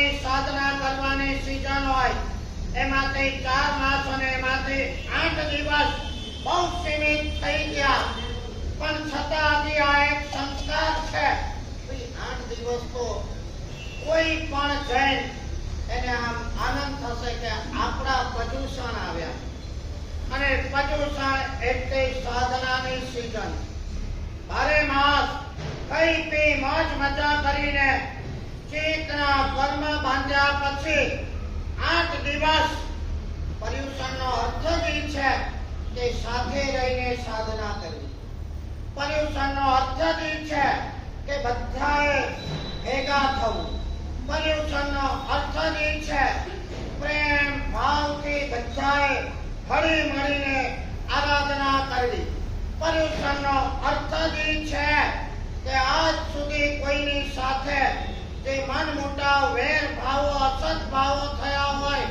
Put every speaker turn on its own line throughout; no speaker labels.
ની સાધના કરવાની સીઝન હોય એમાંથી 4 માસ અને એમાંથી 8 દિવસ બહુ સીમિત થઈ ગયા, પણ છતાં હજી આ એક સંસ્કાર છે. 8 દિવસ તો કોઈ પણ જૈન એને આમ આનંદ થશે કે આપણા પર્યુષણ આવ્યા, અને પર્યુષણ એટલે સાધનાની સીઝન. બારે માસ કઈ પી મોજ મજા કરીને ચિત્તના કર્મ બાંધ્યા પછી 8 દિવસ પર્યુષણનો અર્થ જ છે કે સાથે રહીને સાધના કરવી. પર્યુષણનો અર્થ જ છે કે બધાએ ભેગા થવું. પર્યુષણનો અર્થ જ છે પ્રેમ ભાવથી બધાએ હળી મળીને આરાધના કરવી. પર્યુષણનો અર્થ જ છે કે આજ સુધી કોઈની સાથે જે મન મોટાવ, વેર ભાવો, અસત ભાવો થયા હોય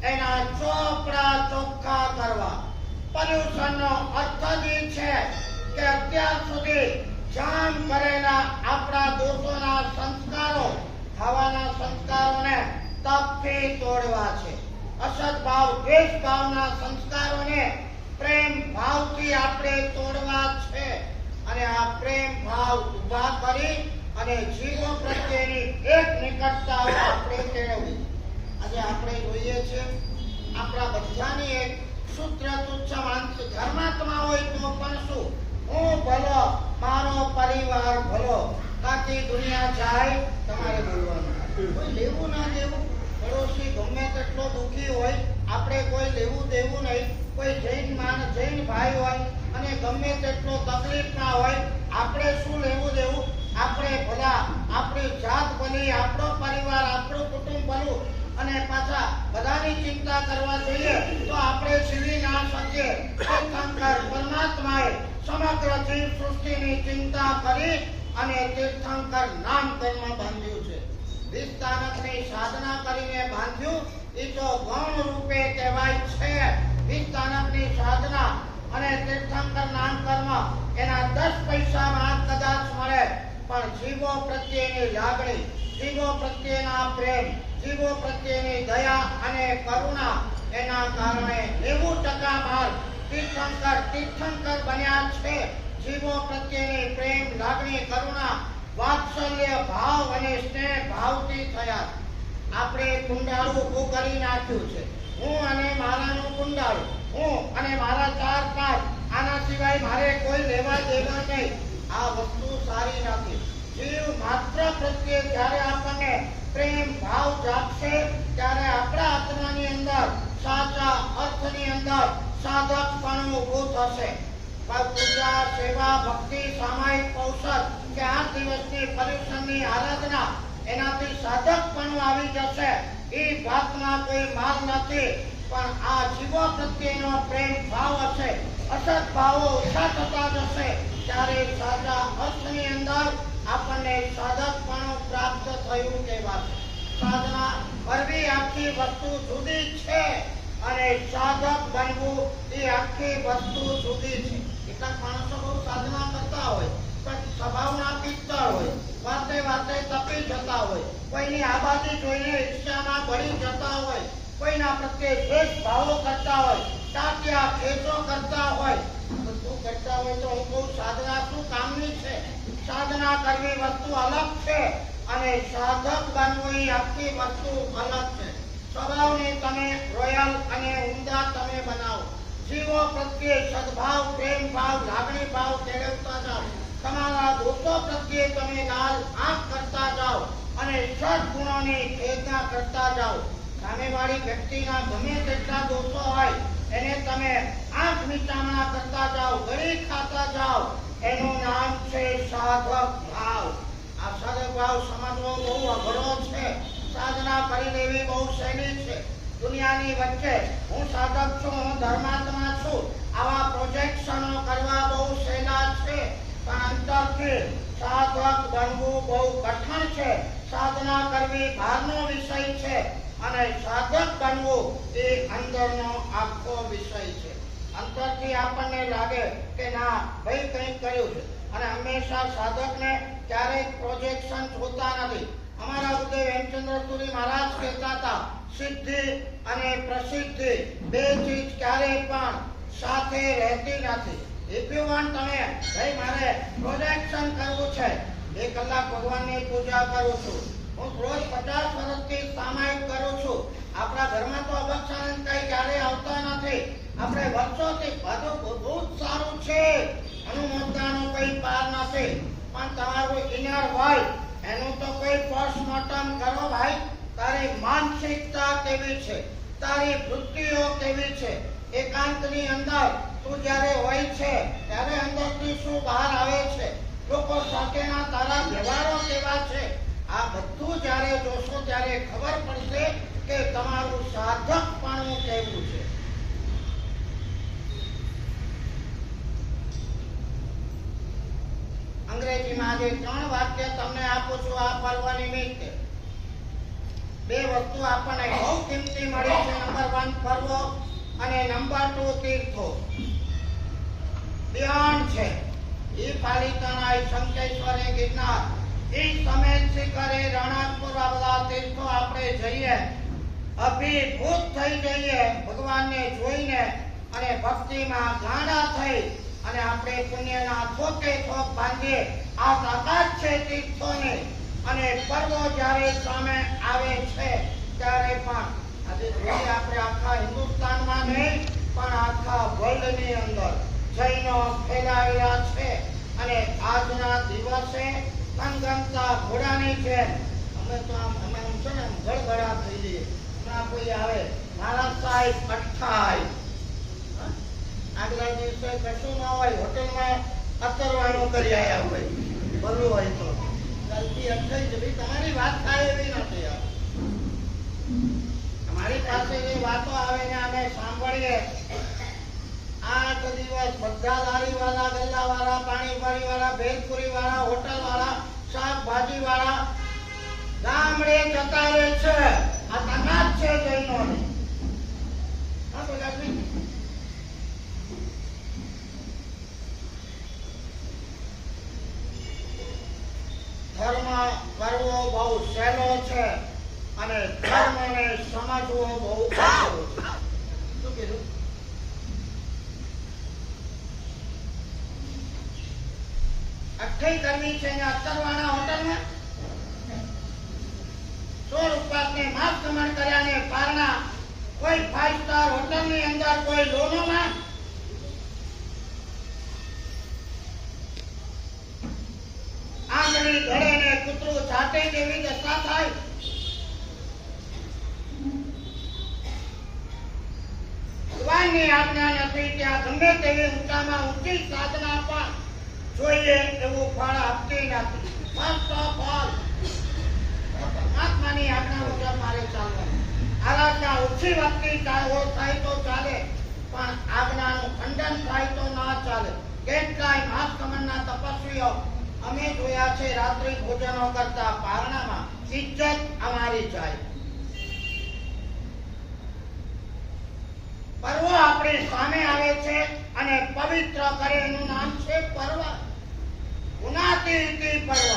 એના ચોપડા ચોખ્ખા કરવા. પર્યુષણનો અર્થ જ છે કે અત્યાર સુધી જામ કરેલા આપણા દોષોના સંસ્કારો, ખાવાના સંસ્કારોને તપથી તોડવા છે. અસત ભાવ, દ્વેષ ભાવના સંસ્કારોને પ્રેમ ભાવથી આપણે તોડવા છે, અને આ પ્રેમ ભાવ ઉભા કરી અને જીવો પ્રત્યેની એક નિકટતા આપણે કેળવવી. આજે આપણે જોઈએ છે આપણા બધાની એક સૂત્ર તુચ્છ માનસ ધર્માત્મા હોય તો પણ શું, હું ભલો, મારો પરિવાર ભલો, બાકી દુનિયા જાય તમારે બોલવાનું. કોઈ લેવું ના દેવું, પડોશી ગમે તેટલો દુઃખી હોય આપણે કોઈ લેવું દેવું નહીં. કોઈ જૈન ભાઈ હોય અને ગમે તેટલો તકલીફ ના હોય આપણે શું લેવું દેવું. આપણે ભલા, આપણી જાત ભલી, આપણો પરિવાર, આપણું કુટુંબ ભલું, અને પાછા બધાની ચિંતા કરવા જોઈએ તો આપણે જીવી ના શકીએ. તીર્થંકર પરમાત્માએ સમગ્ર જીવ સૃષ્ટિની ચિંતા કરી અને તીર્થંકર નામ કર્મ બાંધ્યું છે. વિસ્તાનકની સાધના કરીને બાંધ્યું. એ તો ગૌણ રૂપે કહેવાય છે. વિસ્તાનકની સાધના અને તીર્થંકર નામ કર્મ એના 10 પૈસામાં કદાચ મળે, પણ જીવો પ્રત્યેની લાગણી, જીવો પ્રત્યેના પ્રેમ, જીવો પ્રત્યેની દયા અને કરુણા એના કારણે 90% માલ તીર્થંકર બન્યા છે. જીવો પ્રત્યેની પ્રેમ, લાગણી, કરુણા, વાત્સલ્ય ભાવ અને સ્નેહ ભાવથી થયા. આપણે કુંડાળું ઊભું કરી નાખ્યું છે. હું અને મારાનું કુંડાળું, હું અને મારા 4-5, આના સિવાય મારે કોઈ લેવા દેવા નહીં. આ વસ્તુ સારી નથી. જીવ માત્ર પ્રત્યે જ્યારે આપણને પ્રેમ ભાવ જાગશે ત્યારે આપણા આત્માની અંદર સાચા અર્થની અંદર સાધકપણું ઊભું થશે. પૂજા, સેવા, ભક્તિ, સામાયિક ઔષધ કે 8 દિવસની પર્યુષણની આરાધના, એનાથી સાધકપણું આવી જશે. એ વાતમાં કોઈ માલ નથી, પણ આ જીવો પ્રત્યેનો પ્રેમ ભાવ હશે. અસત ભાવો ઓછા થતા જશે ત્યારે સાચા અર્થની અંદર આપણને સાધકપણું પ્રાપ્ત થયું કહેવાશે. સાધના કરવી આખી વસ્તુ જુદી છે અને સાધક બનવું એ આખી વસ્તુ જુદી છે. કેટલાક માણસો બહુ સાધના કરતા હોય પણ સ્વભાવના પિત્તળ હોય, વાતે વાતે તપી જતા હોય, કોઈની આબાદી જોઈને ઈર્ષ્યામાં બળી જતા હોય, કોઈના પ્રત્યે દ્વેષ ભાવો કરતા હોય, ટાટિયા ખેંચો કરતા હોય. બધું કરતા હોય તો હું બહુ સાધના શું કામની છે? સાધના કરવી વસ્તુ અલગ છે અને સાધક બનવું એ આખી વસ્તુ અલગ છે. સ્વભાવને તમે રોયલ અને ઉમદા તમે બનાવો. જીવો પ્રત્યે સદભાવ, પ્રેમ ભાવ, લાગણી ભાવ કેળવતા જાઓ. તમારા દોષો પ્રત્યે તમે લાલ આંખ કરતા જાઓ અને સદગુણોની ખેદના કરતા જાઓ. સામેવાળી વ્યક્તિના ગમે તેટલા દોષો હોય એને તમે આંખ નીચામણા કરતા જાઓ, ગળી ખાતા જાઓ. એનું નામ છે સાધક ભાવ. આ સાધક ભાવ સમજવો બહુ અઘરો છે. સાધના કરી લેવી બહુ સહેલી છે. દુનિયાની વચ્ચે હું સાધક છું, હું ધર્માત્મા છું, આવા પ્રોજેક્શનો કરવા બહુ સહેલા છે, પણ અંતરથી સાધક બનવું બહુ કઠણ છે. સાધના કરવી બહારનો વિષય છે અને સાધક બનવું એ અંદરનો આખો વિષય છે. અંતરથી આપણને લાગે કે ના ભાઈ કંઈક કર્યું છે, અને હંમેશા સાધકને ક્યારેક પ્રોજેક્શન જોતા નથી. અમારા ગુરુદેવ હેમચંદ્ર ચંદ્રસુરી મહારાજ કહેતા હતા, સિદ્ધિ અને પ્રસિદ્ધિ બે ચીજ ક્યારેય પણ સાથે રહેતી નથી. ઇફ યુ વોન્ટ, તમે ભાઈ મારે પ્રોજેક્શન કરવું છે, 2 કલાક ભગવાનની પૂજા કરું છું, હું રોજ 50 વર્ષથી સામાયિક કરું છું. આપણા ઘરમાં તો અભક્ષાનંદ કઈ ક્યારેય આવતા નથી. આપણે વર્ષોથી બધું બહુ જ સારું છે, અનુમોદનાનો કોઈ પાર નથી. પણ તમારું ઇનર વર્લ્ડ, એનું તો કોઈ પોસ્ટમોર્ટમ કરો ભાઈ. તારી માનસિકતા કેવી છે, તારી વૃત્તિઓ કેવી છે, એકાંતની અંદર તું જ્યારે હોય છે ત્યારે અંદરથી શું બહાર આવે છે, લોકો સાથેના તારા વ્યવહારો કેવા છે, આ બધું જ્યારે જોશો ત્યારે ખબર પડશે કે તમારું સાધકપણું કેવું છે. અંગ્રેજીમાં આજે 3 વાક્ય તમને આપું છું આ પર્વ નિમિત્તે. 2 વસ્તુ આપણને બહુ કિંમતી મળી છે. નંબર 1 પર્વ અને નંબર 2 તીર્થો. બિયોન્ડ છે ઈ પાલિતાના, ઈ શંકેશ્વર, ઈ ગિરનાર, ઈ સમેત શિખરે, રણકપુર, આ બધા તીર્થો આપણે જઈએ, અભિભૂત થઈ જઈએ ભગવાનને જોઈને અને ભક્તિમાં ગાંડા થઈ અને આપણે પુણ્યના થોકે થોક બાંધીએ. આ તાકાત છે તીર્થોની. અને પર્વો જ્યારે સામે આવે છે ત્યારે પણ આજે જોઈએ આપણે આખા હિન્દુસ્તાનમાં નહીં પણ આખા વર્લ્ડની અંદર જૈનો ફેલાયેલા છે. અને આજના દિવસે ગણગણતા ઘોડાની છે. અમે તો અમે છે ને ગળગળા થઈ જઈએ. હમણાં કોઈ આવે, મહારાજ સાહેબ 28, આગલા દિવસે કશું ના હોય, હોટલમાં અતરવાનું કરી આવ્યા હોય, ભલું હોય તો ગલતી અટકાઈ જવી. તમારી વાત થાય એવી નથી. અમારી પાસે જે વાતો આવે ને અમે સાંભળીએ, 8 દિવસ બધા લારી વાળા, ગલ્લા વાળા, પાણીપુરી વાળા, ભેલપુરી વાળા, હોટલ વાળા, શાકભાજી વાળા ગામડે જતા રહે છે. આ તાકાત છે જૈનોની. હા બોલા ધર્મ કરવો બહુ સહેલો છે અને ધર્મને સમજવો બહુ અઘરો છે. શું કીધું? અઠ્ઠી કરવી છે ને અત્તરવાળા હોટલમાં 16 ઉપવાસને માસ કમણ કર્યા ને પારણા કોઈ 5 સ્ટાર હોટલની અંદર કોઈ લોનોમાં આંગળી ઘડે ને કૂતરું છાટે જેવી દશા થાય. ભગવાનની આજ્ઞા નથી ત્યાં ગમે તેવી ઊંચામાં ઊંચી સાધના પણ જોઈએ એવું ફળ આપતી નથી. ફર્સ્ટ ઓફ ઓલ પરમાત્માની આજ્ઞા મુજબ મારે ચાલવાનું. આરાધના ઓછી વખતે થાય તો ચાલે પણ આજ્ઞાનું ખંડન થાય તો ના ચાલે. કેટલાય માસ કમણના તપસ્વીઓ અમે જોયા છે રાત્રિ ભોજનો કરતા પારણામાં ઇજ્જત અમારી જાય. પર્વો આપણી સામે આવે છે અને પવિત્ર કરે એનું નામ છે પર્વ. ગુણાતીત પર્વ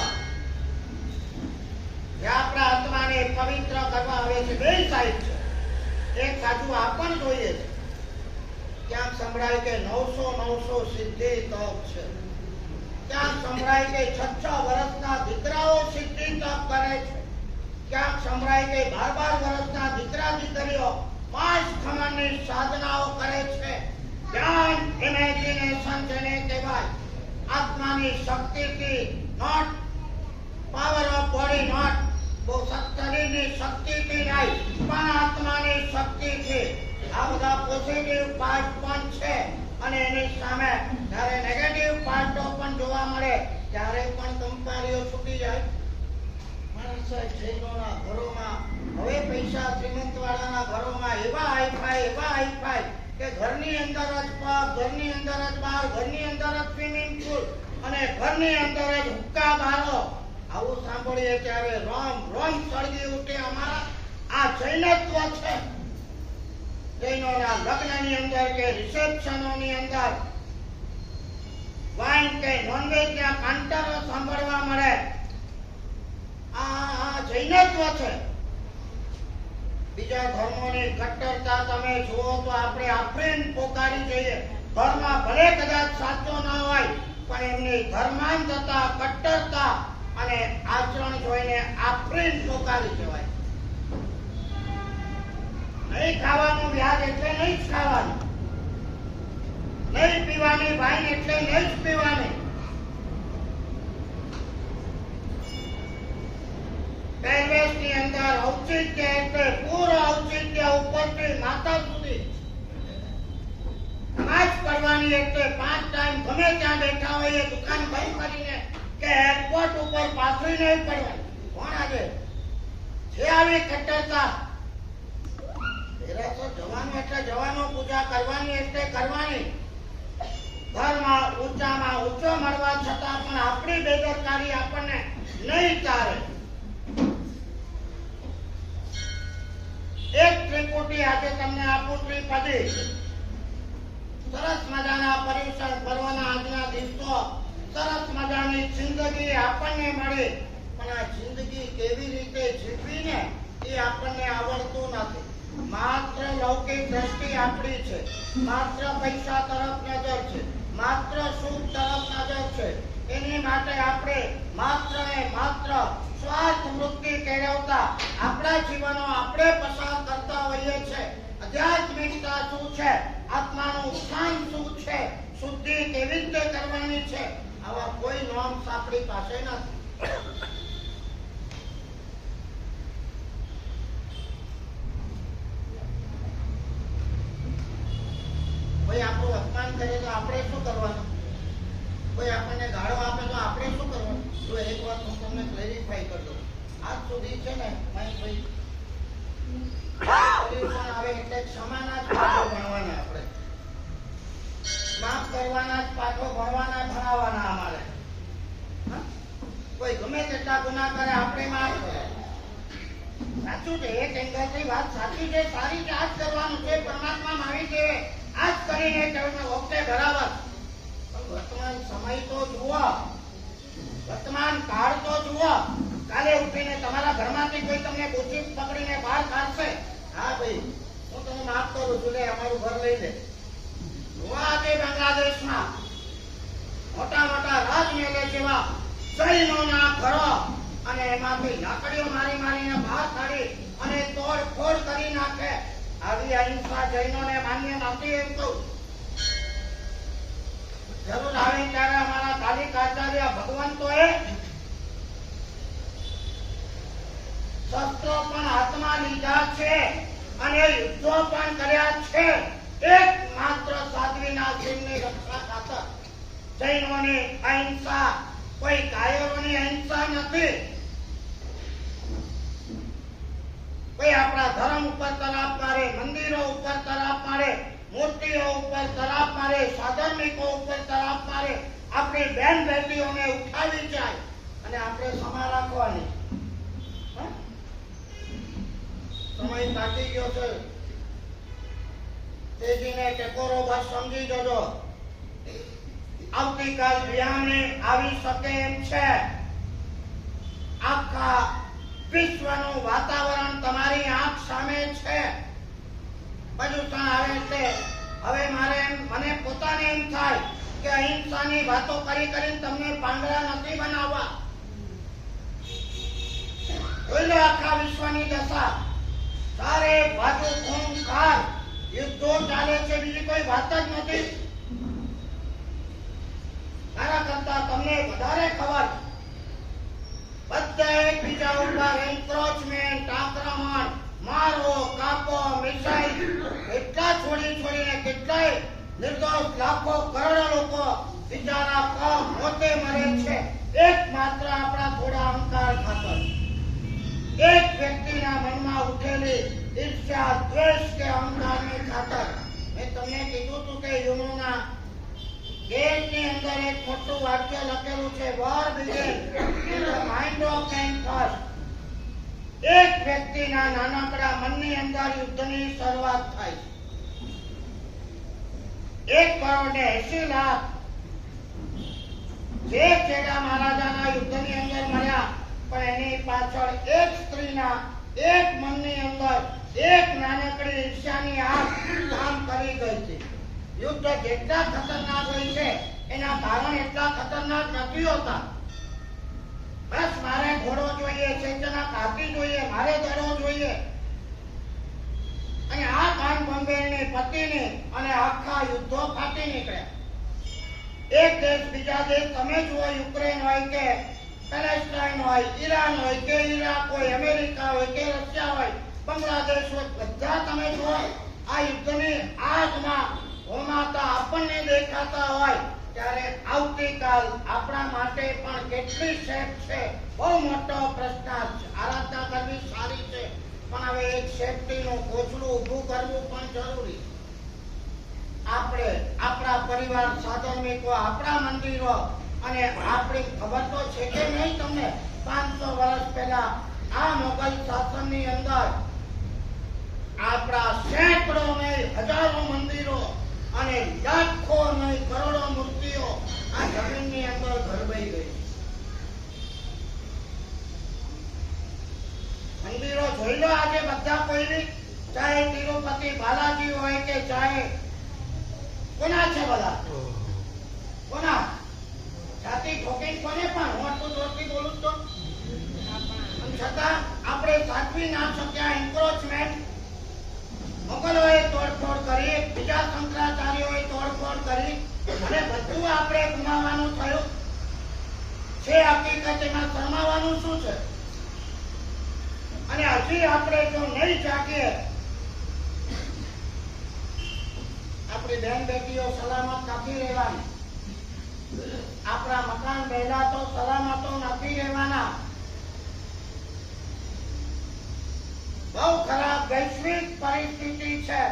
જે આપણા આત્માને પવિત્ર કરવા આવે છે. 2 સાઈડ છે. એક બાજુ આપણ જોઈએ છે, ક્યાંક સંભળાય કે 900 સિદ્ધિ તપ છે, ક્યાંક સંભળાય કે 6 વર્ષના દીકરાઓ સિદ્ધિ તપ કરે છે, ક્યાંક સંભળાય કે 12 વર્ષના દીકરા દીકરીઓ માસ ખમણની સાધનાઓ કરે છે. ધ્યાન, ઇમેજિનેશન જેને કહેવાય, આત્માની શક્તિથી, not power of body, not શરીરની શક્તિથી નહીં પણ આત્માની શક્તિથી. આ બધા પોઝિટિવ પાર્ટ પણ છે અને એની સામે જ્યારે નેગેટિવ પાર્ટો પણ જોવા મળે ત્યારે પણ કંપારીઓ છૂટી જાય. માણસ જૈનોના ઘરોમાં હવે પૈસા શ્રીમંતવાળાના ઘરોમાં એવા હાઈફાઈ કે ઘરની અંદર જ પબ, ઘરની અંદર જ બાર, ઘરની અંદર જ સ્વિમિંગ પુલ અને ઘરની અંદર જ હુક્કા બારો. આવું સાંભળીએ ત્યારે રોમ સળગી ઉઠે. અમારા આ જૈનત્વ છે. જૈનોના લગ્નની અંદર કે રિસેપ્શનોની અંદર વાઇન કે નોનવેજ ના કાંટરો સાંભળવા મળે. આ જૈનત્વ છે. બીજા ધર્મોની કટ્ટરતા તમે જુઓ તો આપણે આફરીન પોકારી જઈએ. ધર્મ ભલે કદાચ સાચો ન હોય પણ એમની ધર્માંધતા, કટ્ટરતા અને આચરણ જોઈને આફરીન પોકારી જવાય. નહીં ખાવાનું વ્યાજ એટલે નહીં જ ખાવાનું, નહીં પીવાની વાઈન એટલે નહીં જ પીવાની. પહેરવેશની અંદર ઔચિત્ય એટલે પૂર્વ ઔચિત્ય ઉપરથી માથા સુધી. નમાજ પડવાની એટલે 5 ટાઈમ ગમે ત્યાં બેઠા હોય એ દુકાન બંધ કરીને કે એરપોર્ટ ઉપર પાથરી નહીં પડવાની. કોણ આજે છે આવી કટ્ટરતા? જવાનું એટલે જવાનું, પૂજા કરવાની એટલે કરવાની. ઘરમાં ઊંચામાં ઊંચો મળવા છતાં પણ આપણી બેદરકારી આપણને નહીં તારે. એક ત્રિપુટી આજે તમને આપું, ત્રિપદી. સરસ મજાના પર્યુષણ પર્વના આજના દિવસો, સરસ મજાની જિંદગી આપણને મળી, પણ આ જિંદગી કેવી રીતે જીવવી ને એ આપણને આવડતું નથી. માત્ર લૌકિક દ્રષ્ટિ આપણી છે, માત્ર પૈસા તરફ નજર છે, માત્ર સુખ તરફ નજર છે. એની માટે આપણે માત્ર ને માત્ર સ્વાર્થ વૃત્તિ કેળવતા આપણા જીવનો આપણે પસાર કરતા હોઈએ છીએ. આધ્યાત્મિકતા શું છે, આત્માનું ઉત્થાન શું છે, શુદ્ધિ કેવી રીતે કરવાની છે, આવા કોઈ નોર્મ્સ આપણી પાસે નથી. કોઈ આપણું અપમાન કરે તો આપણે શું કરવાનું? કોઈ આપણને ગાળો આપે તો આપણે શું કરવાનું? તો એક વાત હું તમને ક્લેરિફાઈ કરી દઉં. આજ સુધી છે ને ભાઈ આવે એટલે ક્ષમાના જ પાઠો ભણવાના, આપણે માફ કરવાના જ પાઠો ભણવાના, ભણાવવાના. અમારે કોઈ ગમે તેટલા ગુનાહ કરે આપણે માફ કરે. સાચું છે, એક એંગલથી વાત સાચી છે, સારી છે. આજ કરવાનું છે. પરમાત્મા માવી દેવે આજ કરીને તમને વખતે બરાબર. પણ વર્તમાન સમય તો જુઓ, વર્તમાન કાળ તો જુઓ. કાલે ઉઠીને તમારા ઘરમાંથી કોઈ તમને બુચી પકડીને બહાર કાઢશે, હા ભાઈ હું તને માફ કરું છું, લે અમારું ઘર લઈ લે. આજે બાંગ્લાદેશમાં મોટા મોટા રાજમહેલ જેવા જૈનોના ઘરો, અને એમાંથી લાકડીઓ મારી મારીને બહાર કાઢી અને તોડફોડ કરી નાખે. આવી અહિંસા જૈનોને માન્ય નથી એમ કહું. જરૂર આવે ત્યારે અમારા કાલિક આચાર્ય ભગવંતોએ શસ્ત્રો પણ હાથમાં લીધા છે અને યુદ્ધો પણ કર્યા છે. એક માત્ર સાધ્વીના જીવની રક્ષા ખાતર. જૈનોની અહિંસા કોઈ કાયરોની અહિંસા નથી. કોઈ આપણા ધર્મ ઉપર તરાપ મારે, મંદિરો ઉપર તરાપ મારે, મૂર્તિઓ ઉપર તરાપ મારે, સાધર્મિકો ઉપર તરાપ મારે, આપણી બેન બેટીઓને ઉઠાવી જાય અને આપણે સમા રાખવાની. સમય કાઢી ગયો છે. તેજીને ટેકોરો બસ સમજી જજો. આવતીકાલ બિહાને આવી શકે એમ છે. આખા વિશ્વનું વાતાવરણ તમારી આંખ સામે છે. પ્રદૂષણ આવે છે. હવે મને પોતાને એમ થાય કે અહિંસાની વાતો કરી કરીને તમને પાંદડા નથી બનાવવા. જોઈ લો આખા વિશ્વની દશા. સારે બાજુ ખૂંખાર યુદ્ધો ચાલે છે, બીજી કોઈ વાત જ નથી. મારા કરતા તમને વધારે ખબર. બધા એકબીજા ઉપર એન્ક્રોચમેન્ટ, આક્રમણ, મારો, કાપો, મિસાઈલ એટલા છોડીને કેટલાય નિર્દોષ લાખો કરોડો લોકો બિચારા કમ મોતે મરે છે. એકમાત્ર આપણા થોડા અહંકાર ખાતર. એક વ્યક્તિના મનમાં ઉઠેલી ઈર્ષ્યા, દ્વેષ કે અહંકારની ખાતર. મેં તમને કીધું હતું કે યુનોના ગેટની અંદર એક મોટું વાક્ય લખેલું છે, war begins in the mind of man first. એક વ્યક્તિના નાનકડા મનની અંદર યુદ્ધની શરૂઆત થાય છે. 1,80,00,000 જે ચેડા મહારાજાના યુદ્ધની અંદર મર્યા, પણ એની પાછળ એક સ્ત્રીના એક મનની અંદર એક નાનકડી ઈર્ષ્યાની આગ કામ કરી ગઈ છે. યુદ્ધ જેટલા ખતરનાક હોય છે એના કારણ એટલા ખતરનાક નથી હોતા. બસ મારે ઘોડો જોઈએ, ચેતના કાકી જોઈએ, મારે દડો જોઈએ, અને આ કાન બંબેની પતિની અને આખા યુદ્ધો ફાટી નીકળ્યા. એક દેશ બીજા દેશ તમે જુઓ, યુક્રેન હોય કે પેલેસ્ટાઇન હોય, ઈરાન હોય કે ઈરાક હોય, અમેરિકા હોય કે રશિયા હોય, બાંગ્લાદેશ હોય, બધા તમે જુઓ આ યુદ્ધની આગમાં હોમાતા આપણને દેખાતા હોય ત્યારે આવતીકાલ આપણા માટે પણ કેટલી સેફ છે, બહુ મોટો પ્રશ્ન છે. આરાધના કરવી સારી છે, પણ હવે એક સેફટીનું કોચલું ઊભું કરવું પણ જરૂરી. આપણે આપણા પરિવાર, સાધનિકો, આપણા મંદિરો, અને આપણી ખબર તો છે કે નહીં તમને, 500 વર્ષ પહેલા આ મોગલ શાસનની અંદર આપણા સેંકડો નહીં હજારો મંદિરો અને લાખો નહીં કરોડો મૂર્તિઓ આ જમીનની અંદર ગરબાઈ ગઈ. મંદિરો જોઈ લો આજે બધા, કોઈ ચાહે તિરુપતિ બાલાજી હોય કે ચાહે કોના છે, બધા કોના જાતિ ઠોકી કોને, પણ હું આટલું જોરથી બોલું તો છતાં આપણે સાચવી ના શક્યા. એન્ક્રોચમેન્ટ મોગલોએ તોડફોડ કરી, બીજા શંકરાચાર્યોએ તોડફોડ કરી, અને બધું આપણે ગુમાવવાનું થયું છે. હકીકત એમાં શરમાવાનું શું છે? અને હજી આપણે જો નહીં જાગીએ, આપણી બેન બેટીઓ સલામત નથી રહેવાની, આપણા મકાન પહેલા તો સલામતો નથી રહેવાના. બહુ ખરાબ વૈશ્વિક પરિસ્થિતિ છે.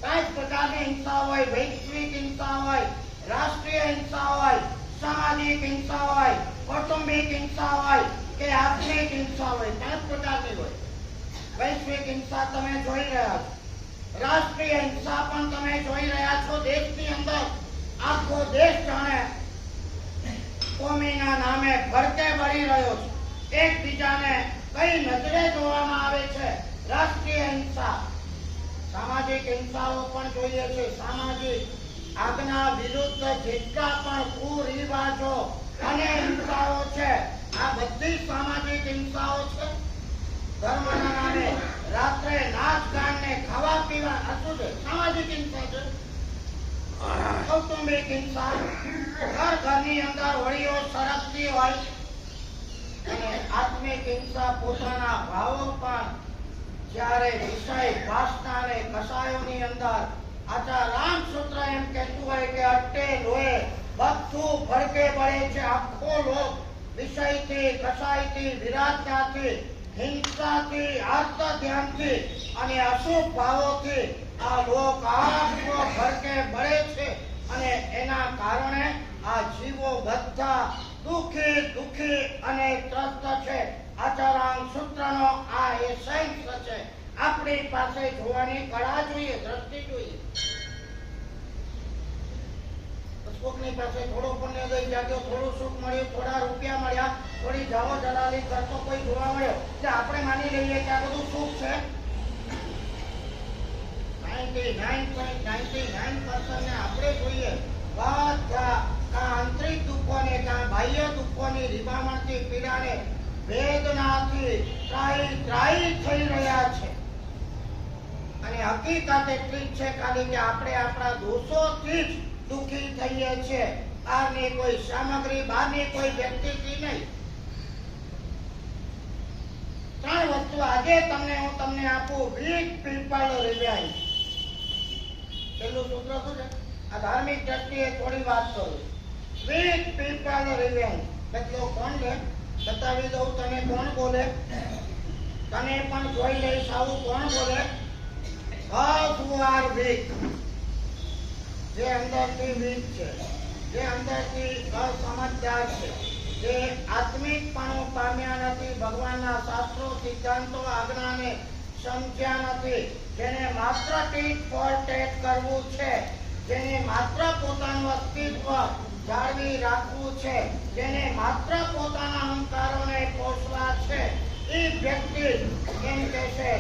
કઈ પ્રકારની હિંસા હોય, વૈશ્વિક હિંસા હોય, રાષ્ટ્રીય હિંસા હોય, સામાજિક હિંસા હોય, કૌટુંબિક હિંસા હોય કે આર્થિક હિંસા હોય, કઈ પ્રકારની હોય. વૈશ્વિક હિંસા તમે જોઈ રહ્યા છો, રાષ્ટ્રીય હિંસા પણ તમે જોઈ રહ્યા છો. દેશની અંદર આખો દેશ જાણે કોમીના નામે ભડકે બળી રહ્યો છે. એકબીજાને કઈ નજરે જોવામાં આવે છે. રાષ્ટ્રીય હિંસા, સામાજિક હિંસાઓ પણ જોઈએ છે. સામાજિક આજ્ઞા વિરુદ્ધ જેટલા પણ કુરિવાજો અને હિંસાઓ છે, આ બધી સામાજિક હિંસાઓ છે. ધર્મના નામે રાત્રે નાચ ગાન ને ખાવા પીવા, આ શું છે? સામાજિક હિંસા છે. કૌટુંબિક હિંસા, ઘરની અંદર વડીઓ સળગતી હોય, અને આત્મિક હિંસા પોતાના ભાવો પણ જ્યારે વિષય વાસના અને કસાયોની અંદર આચાર રામસૂત્ર એમ કહેતું હોય કે અટ્ટે લોહે બધું ભડકે બળે છે. આખો લોક વિષયથી, કસાયથી, વિરાટતાથી, હિંસાથી, આર્ત ધ્યાનથી અને અશુભ ભાવોથી આ લોક આખો ભડકે બળે છે. અને એના કારણે આ જીવો બધા દુઃખી અને ત્રસ્ત છે. આચારામ સૂત્રનો આ એસેન્સ છે. આપણી પાસે જોવાની કળા જોઈએ, દ્રષ્ટિ જોઈએ. કોકની પાસે થોડો પુણ્ય દઈ જાગ્યો, થોડું સુખ મળ્યું, થોડા રૂપિયા મળ્યા, થોડી જાવો જલાલી કરતો કોઈ જોવા મળ્યો કે આપણે માની લઈએ કે આ બધું સુખ છે. 99.99% ને આપણે જોઈએ બધા આંતરિક દુઃખોને, બાહ્ય દુઃખોની રીબામણથી, પીડાને, વેદનાથી ત્રાહી થઈ રહ્યા છે. અને હકીકત એટલી છે ખાલી કે આપણે આપણા દોષોથી જ દુઃખી થઈએ છીએ. બહારની કોઈ સામગ્રી, બહારની કોઈ વ્યક્તિથી નહીં. 3 વસ્તુ આજે હું તમને આપું. Weak people revive. છેલ્લું સૂત્ર શું છે? આ ધાર્મિક દ્રષ્ટિએ થોડી વાત કરું. Weak people revive. બદલો કોણ છે? બતાવી દઉં તને કોણ બોલે, તને પણ જોઈ લઈશ આવું કોણ બોલે. Those who are weak, જે અંદરથી વીક છે, જે અંદરથી અસમજદાર છે, જે આત્મિકપણું પામ્યા નથી, ભગવાનના શાસ્ત્રો, સિદ્ધાંતો, આજ્ઞાને સમજ્યા નથી, જેને માત્ર ટીટ ફોર ટેટ કરવું છે, જેને માત્ર પોતાનું અસ્તિત્વ જાળવી રાખવું છે, જેને માત્ર પોતાના અહંકારોને પોષવા છે, એ વ્યક્તિ કેમ કે છે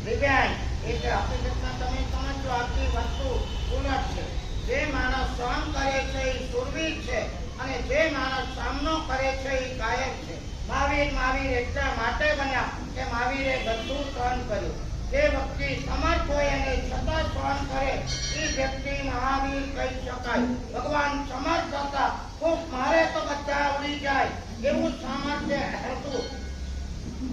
દિવ્યાંગ એટલે હકીકતમાં તમે સમજો આખી વસ્તુ ઉલટ છે. જે માણસ સહન કરે છે એ સુરવીર છે અને જે માણસ સામનો કરે છે એ કાયર છે. મહાવીર એટલા માટે બન્યા કે મહાવીરે બધું સહન કર્યું. જે વ્યક્તિ સમર્થ હોય અને છતાં સહન કરે એ વ્યક્તિ મહાવીર કહી શકાય. ભગવાન સમર્થ હતા, ખૂબ મારે તો બધા ઉડી જાય એવું સામર્થ્ય હતું.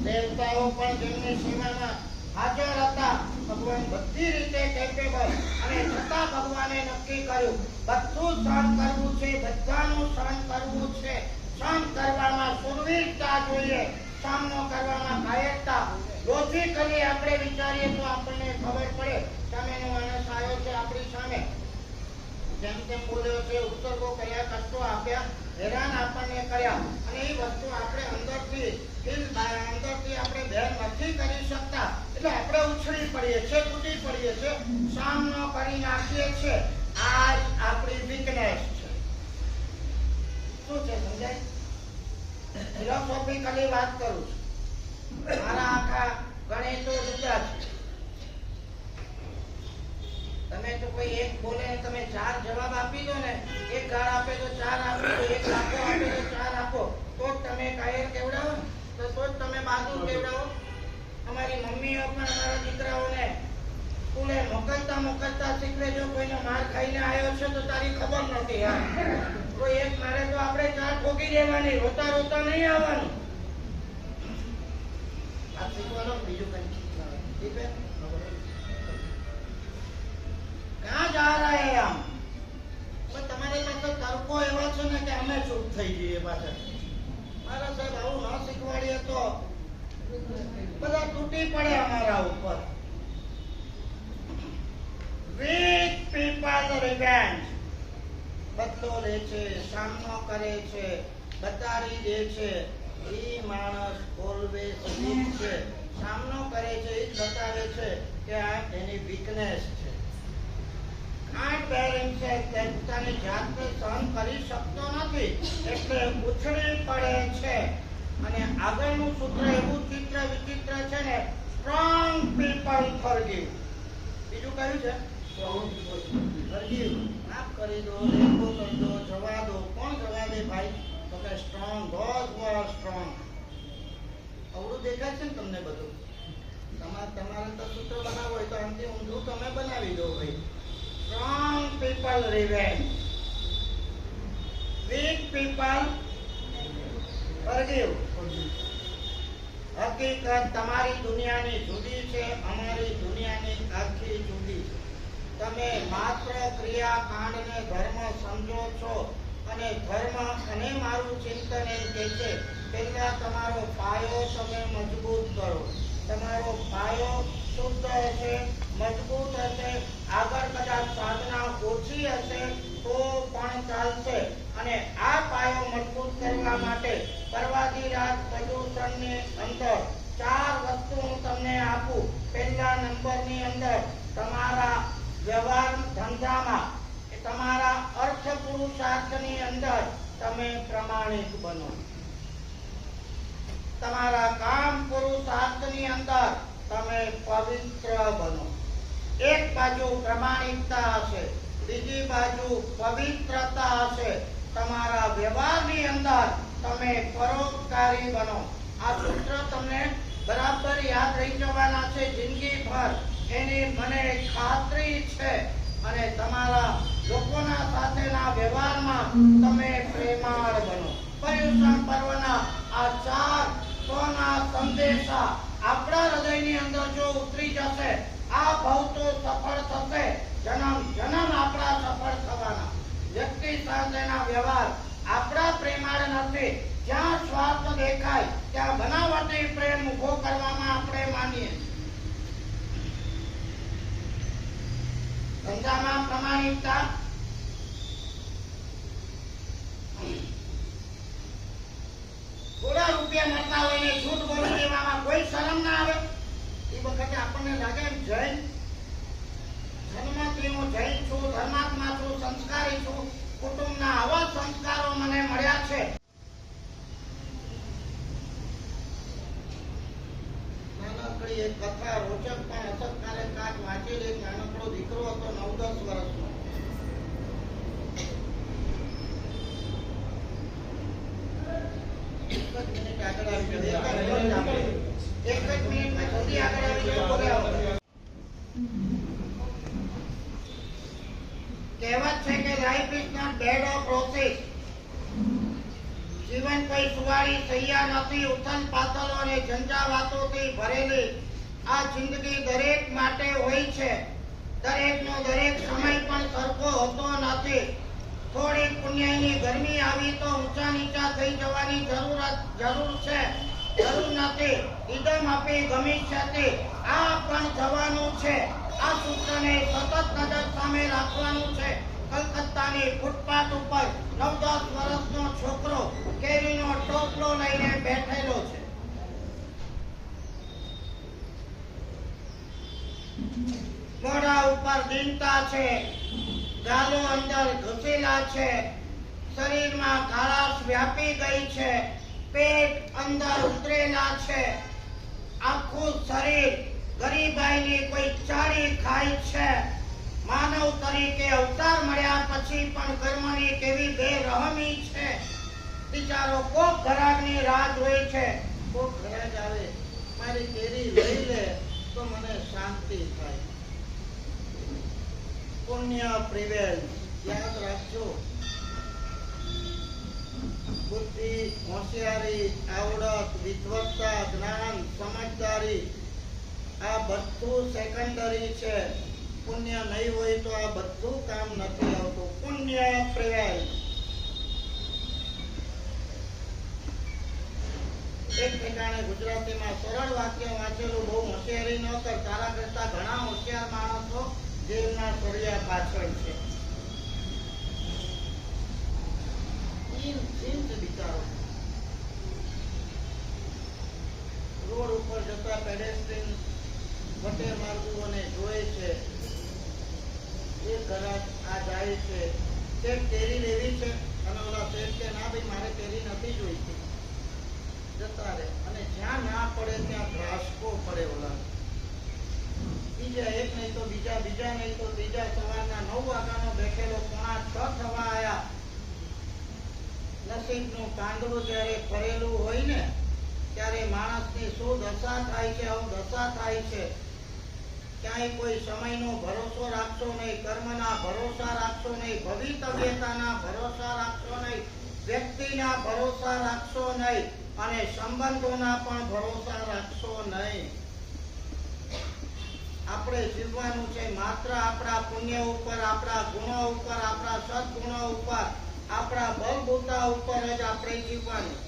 દેવતાઓ પણ જેમની સેવામાં હાજર હતા. ભગવાન બધી રીતે કેપેબલ અને છતાં ભગવાને નક્કી કર્યું બધું સહન કરવું છે, બધાનું સહન કરવું છે. સહન કરવામાં સુરવીરતા જોઈએ, સામનો કરવામાં કાયરતા. લોજિકલી આપણે વિચારીએ તો આપણને ખબર પડે સામેનો માણસ આવ્યો છે આપણી સામે, જેમ તેમ બોલ્યો છે, ઉત્તરો કર્યા, કષ્ટો આપ્યા, હેરાન આપણને કર્યા અને એ વસ્તુ આપણે અંદરથી આપણે બેર નથી કરી શકતા એટલે આપણે ઉછળી પડીએ છીએ, તૂટી પડીએ છીએ, સામનો કરી નાખીએ છીએ. આ જ આપણી વીકનેસ છે. શું છે સમજાય? ફિલોસોફિકલી વાત કરું છું. મારા આખા ગણિતો જુદા છે. તમે તો કોઈ એક બોલે ને તમે ચાર જવાબ આપી દો ને, એક ગાળ આપે તો ચાર આપો, એક લાખો આપે તો ચાર આપો, તો જ તમે કાયર કેવડાવો, તો જ તમે બહાદુર કેવડાવો. અમારી મમ્મીઓ પણ અમારા દીકરાઓને સ્કૂલે મોકલતા શીખવે, જો કોઈનો માર ખાઈને આવ્યો છે તો તારી ખબર નથી. કોઈ એક મારે તો આપણે ચાર ઠોકી દેવાની, રોતા રોતા નહીં આવવાનું. આ શીખવાનો બીજું કઈ ઠીક છે. कहाँ जा रहे हैं हम? તમારે પાસે તર્કો એવા છે ને કે અમે ચૂપ થઈ જઈએ પાછા. મારા સાહેબ આવું ન શીખવાડીએ તો બધા તૂટી પડે અમારા ઉપર. વીક પીપલ રિવેન્જ, બદલો લે છે, સામનો કરે છે, બતાડી દે છે. એ માણસ ઓલવેઝ વીક છે. સામનો કરે છે, એ જ બતાવે છે કે આ એની વીકનેસ છે. can't bear himself, પોતાની જાતને સહન કરી શકતો નથી એટલે ઉછળી પડે છે. અને આગળનું સૂત્ર એવું વિચિત્ર છે ને, સ્ટ્રોંગ પીપલ ફોરગીવ. બીજું કયું છે? ફોરગીવ, માફ કરી દો, લેખો કરી દો, જવા દો. કોણ જવા દે ભાઈ? તો કે strong, those who are strong. અવળું દેખાય છે ને તમને બધું? તમારે તો સૂત્ર બનાવવું હોય તો આમથી ઊંધું તમે બનાવી દો ભાઈ. Strong people revenge, weak people forgive. હકીકત તમારી દુનિયાની જુદી છે, અમારી દુનિયાની આખી જુદી છે. તમે માત્ર ક્રિયાકાંડને ધર્મ સમજો છો અને ધર્મ અને મારું ચિંતન એમ કે છે પહેલા તમારો પાયો તમે મજબૂત કરો. તમારો પાયો શુદ્ધ હશે, મજબૂત હશે, આગળ કદાચ સાધના ઓછી હશે તો પણ ચાલશે. અને આ પાયો મજબૂત કરવા માટે પર્વાધિરાજ પ્રદૂષણની અંદર 4 વસ્તુ હું તમને આપું. પહેલા નંબરની અંદર તમારા વ્યવહાર ધંધામાં, તમારા અર્થ પુરુષાર્થની અંદર તમે પ્રમાણિક બનો. તમારા કામ પુરુષાર્થની અંદર તમે પવિત્ર બનો. એક બાજુ પ્રમાણિકતા હશે, બીજી બાજુ પવિત્રતા હશે. તમારા વ્યવહારની અંદર તમે પરોપકારી બનો. આ સૂત્ર તમને બરાબર યાદ રહી જવાના છે જિંદગીભર, એની મને ખાતરી છે. અને તમારા લોકોના સાથેના વ્યવહારમાં તમે પ્રેમાળ બનો. પર્યુષણ પર્વના આ 4 સોના સંદેશા આપણા હૃદયની અંદર જો ઉતરી જશે, આ ભવ તો સફળ થશે, જન્મ આપણા સફળ થવાના. વ્યક્તિ સાથેના વ્યવહાર આપણા પ્રેમાળ નથી. જ્યાં સ્વાર્થ દેખાય ત્યાં બનાવટી પ્રેમ ઉભો કરવામાં આપણે માનીએ. ધંધામાં પ્રમાણિકતા, થોડા રૂપિયા મળતા હોય ને છૂટ બોલી દેવામાં કોઈ શરમ ના આવે. એ વખતે આપણને લાગે એમ જૈન જન્મથી હું જૈન છું, ધર્માત્મા છું, સંસ્કારી છું, કુટુંબના આવા સંસ્કારો મને મળ્યા છે. આવેલી એક કથા રોચક પણ અસરકારક કાચ વાંચેલી. એક નાનકડો દીકરો હતો 9-10 વર્ષનો. એક જ મિનિટ આગળ આવી જાઓ. કહેવત છે કે life is not bed of roses. જીવન કોઈ સુવાળી સૈયા નથી. ઉથલ પાથલ અને ઝંઝાવાતોથી ભરેલી આ જિંદગી દરેક માટે હોય છે. દરેકનો દરેક સમય પણ સરખો હોતો નથી. થોડી પુણ્યની ગરમી આવી તો ઊંચા નીચા થઈ જવાની જરૂર છે. જરૂર નથી. ઇદમ આપી ગમિષ્યતિ. આ પણ જવાનું છે. આ સૂત્રને સતત નજર સામે રાખવાનું છે. કલકત્તાની ફૂટપાથ ઉપર 9-10 વર્ષનો છોકરો કેરીનો ટોપલો લઈને બેઠેલો છે. મોઢા ઉપર દીનતા છે. ગાલો અંદર ઘસેલા છે. શરીરમાં ખારાશ વ્યાપી ગઈ છે. પેટ અંદર ઉતરેલા છે. આખું શરીર ગરીબાઈની કોઈ ચાળી ખાય છે. માનવ તરીકે અવતાર મળ્યા પછી પણ કર્મની કેવી બેરહમી છે. બિચારો કોક ઘરાકની રાહ જોઈ છે. કોક ઘરાક આવે, મારી કેરી લઈ લે તો મને શાંતિ થાય. પુણ્ય પ્રિવેલ્સ. યાદ રાખજો. બુદ્ધિ, હોશિયારી, આવડત, વિદ્વત્તા, જ્ઞાન, સમજદારી આ બધું સેકન્ડરી છે. પુણ્ય નહીં હોય તો આ બધું કામ નથી આવતું. પુણ્ય પ્રિવેલ્સ. એક ઠેકાણે ગુજરાતીમાં સરળ વાક્ય વાંચેલું, બહુ હોશિયારી ન કર, તારા કરતા ઘણા હોશિયાર માણસો જેલના સળિયા પાછળ છે. બિચારો રોડ ઉપર જતા પેડેસ્ટ્રીયન વટેર માર્ગોને જોઈ છે. એ ઘરાક આ જાય છે, તે કેરી લેવી છે અને ઓલા શેઠ કે ના ભાઈ મારે કેરી નથી જોઈતી, જતા રહે. અને જ્યાં ના પડે ત્યાં ધ્રાસકો પડે. ઓલા બીજા એક નહીં તો બીજા નહીં તો ત્રીજા. સવારના 9 વાગ્યાનો બેઠેલો 5:45 થવા આયા. નસીબનું પાંદડું જ્યારે ફરેલું હોય ને ત્યારે માણસની શું દશા થાય છે, અવદશા થાય છે. ક્યાંય કોઈ સમયનો ભરોસો રાખશો નહીં, કર્મના ભરોસા રાખશો નહીં, ભવિતવ્યતાના ભરોસા રાખશો નહીં, વ્યક્તિના ભરોસા રાખશો નહીં અને સંબંધોના પણ ભરોસા રાખશો નહીં. આપણે જીવવાનું છે માત્ર આપણા પુણ્ય ઉપર, આપણા ગુણો ઉપર, આપણા સદગુણો ઉપર, આપણા બળબૂતા ઉપર જ આપણે જીવવાનું.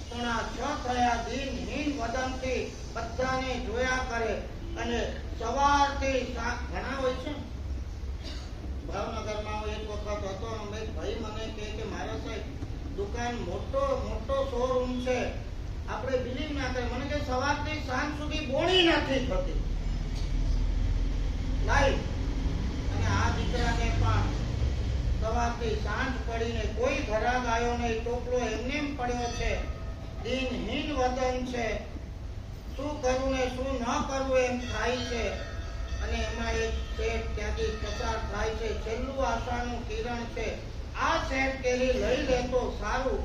6 થયા દિનહીન વદનથી બધાને જોયા કરે અને સવારથી ઘણા હોય છે. ભાવનગરમાં હું એક વખત હતો, ભાઈ મને કે મારા સાહેબ દુકાન મોટો શોરૂમ છે, આપણે બિલીવ ના કરે. મને કે સવારથી સાંજ સુધી બોણી નથી થતી લાઈવ. અને આ દીકરાને પણ સવારથી સાંજ પડીને કોઈ ઘરાક આવ્યો નહીં, ટોપલો એમને પડ્યો છે, દિનહીન વદન છે. શું કરવું ને શું ન કરવું એમ થાય છે. અને એમાં એક શેઠ ત્યાંથી પસાર થાય છે. છેલ્લું આશાનું કિરણ છે. આ શેઠ કેરી લઈ લે તો સારું.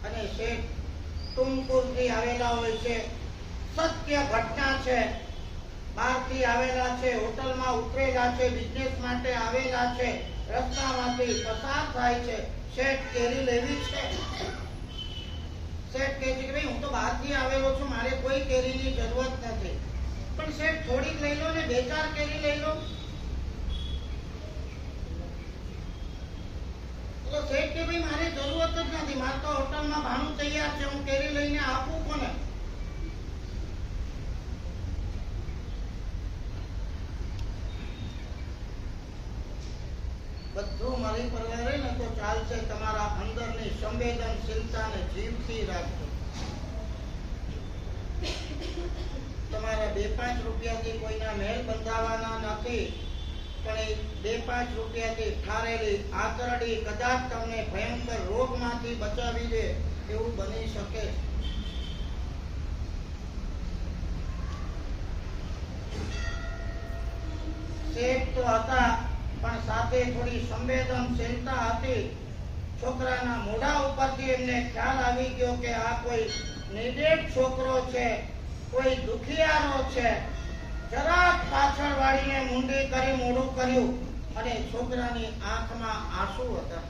અને શેઠ ટુમકુરથી આવેલા હોય છે. સત્ય ઘટના છે. બહારથી આવેલા છે, હોટલમાં ઉતરેલા છે, બિઝનેસ માટે આવેલા છે, રસ્તામાંથી પસાર થાય છે. શેઠ કેરી લેવી છે. શેઠ કહે છે કે ભાઈ હું તો બહારથી આવેલો છું, મારે કોઈ કેરીની જરૂરત નથી. પણ શેઠ થોડીક લઈ લો ને, 2-4 કેરી લઈ લો. તો શેઠ કે ભાઈ મારે જરૂરત જ નથી, મારે તો હોટલમાં ભાણું તૈયાર છે, હું કેરી લઈને આપું કોને? બધું મારી પરવારે ને તો ચાલશે. તમારા અંદરની સંવેદનશીલતાને જીવતી રાખજો. તમારા 2-5 રૂપિયાથી કોઈના મહેલ બંધાવાના નથી, પણ એ 2-5 રૂપિયાથી ઠારેલી આંતરડી કદાચ તમને ભયંકર રોગમાંથી બચાવી દે એવું બની શકે. તો હતા, પણ સાથે થોડી સંવેદનશીલતા હતી. છોકરાના મોઢા ઉપરથી એમને ખ્યાલ આવી ગયો કે આ કોઈ નિર્દેશ છોકરો છે, કોઈ દુખિયારો છે. જરાક પાછળ વાળીને મુંડી કરી મોઢું કર્યું અને છોકરાની આંખમાં આંસુ હતા.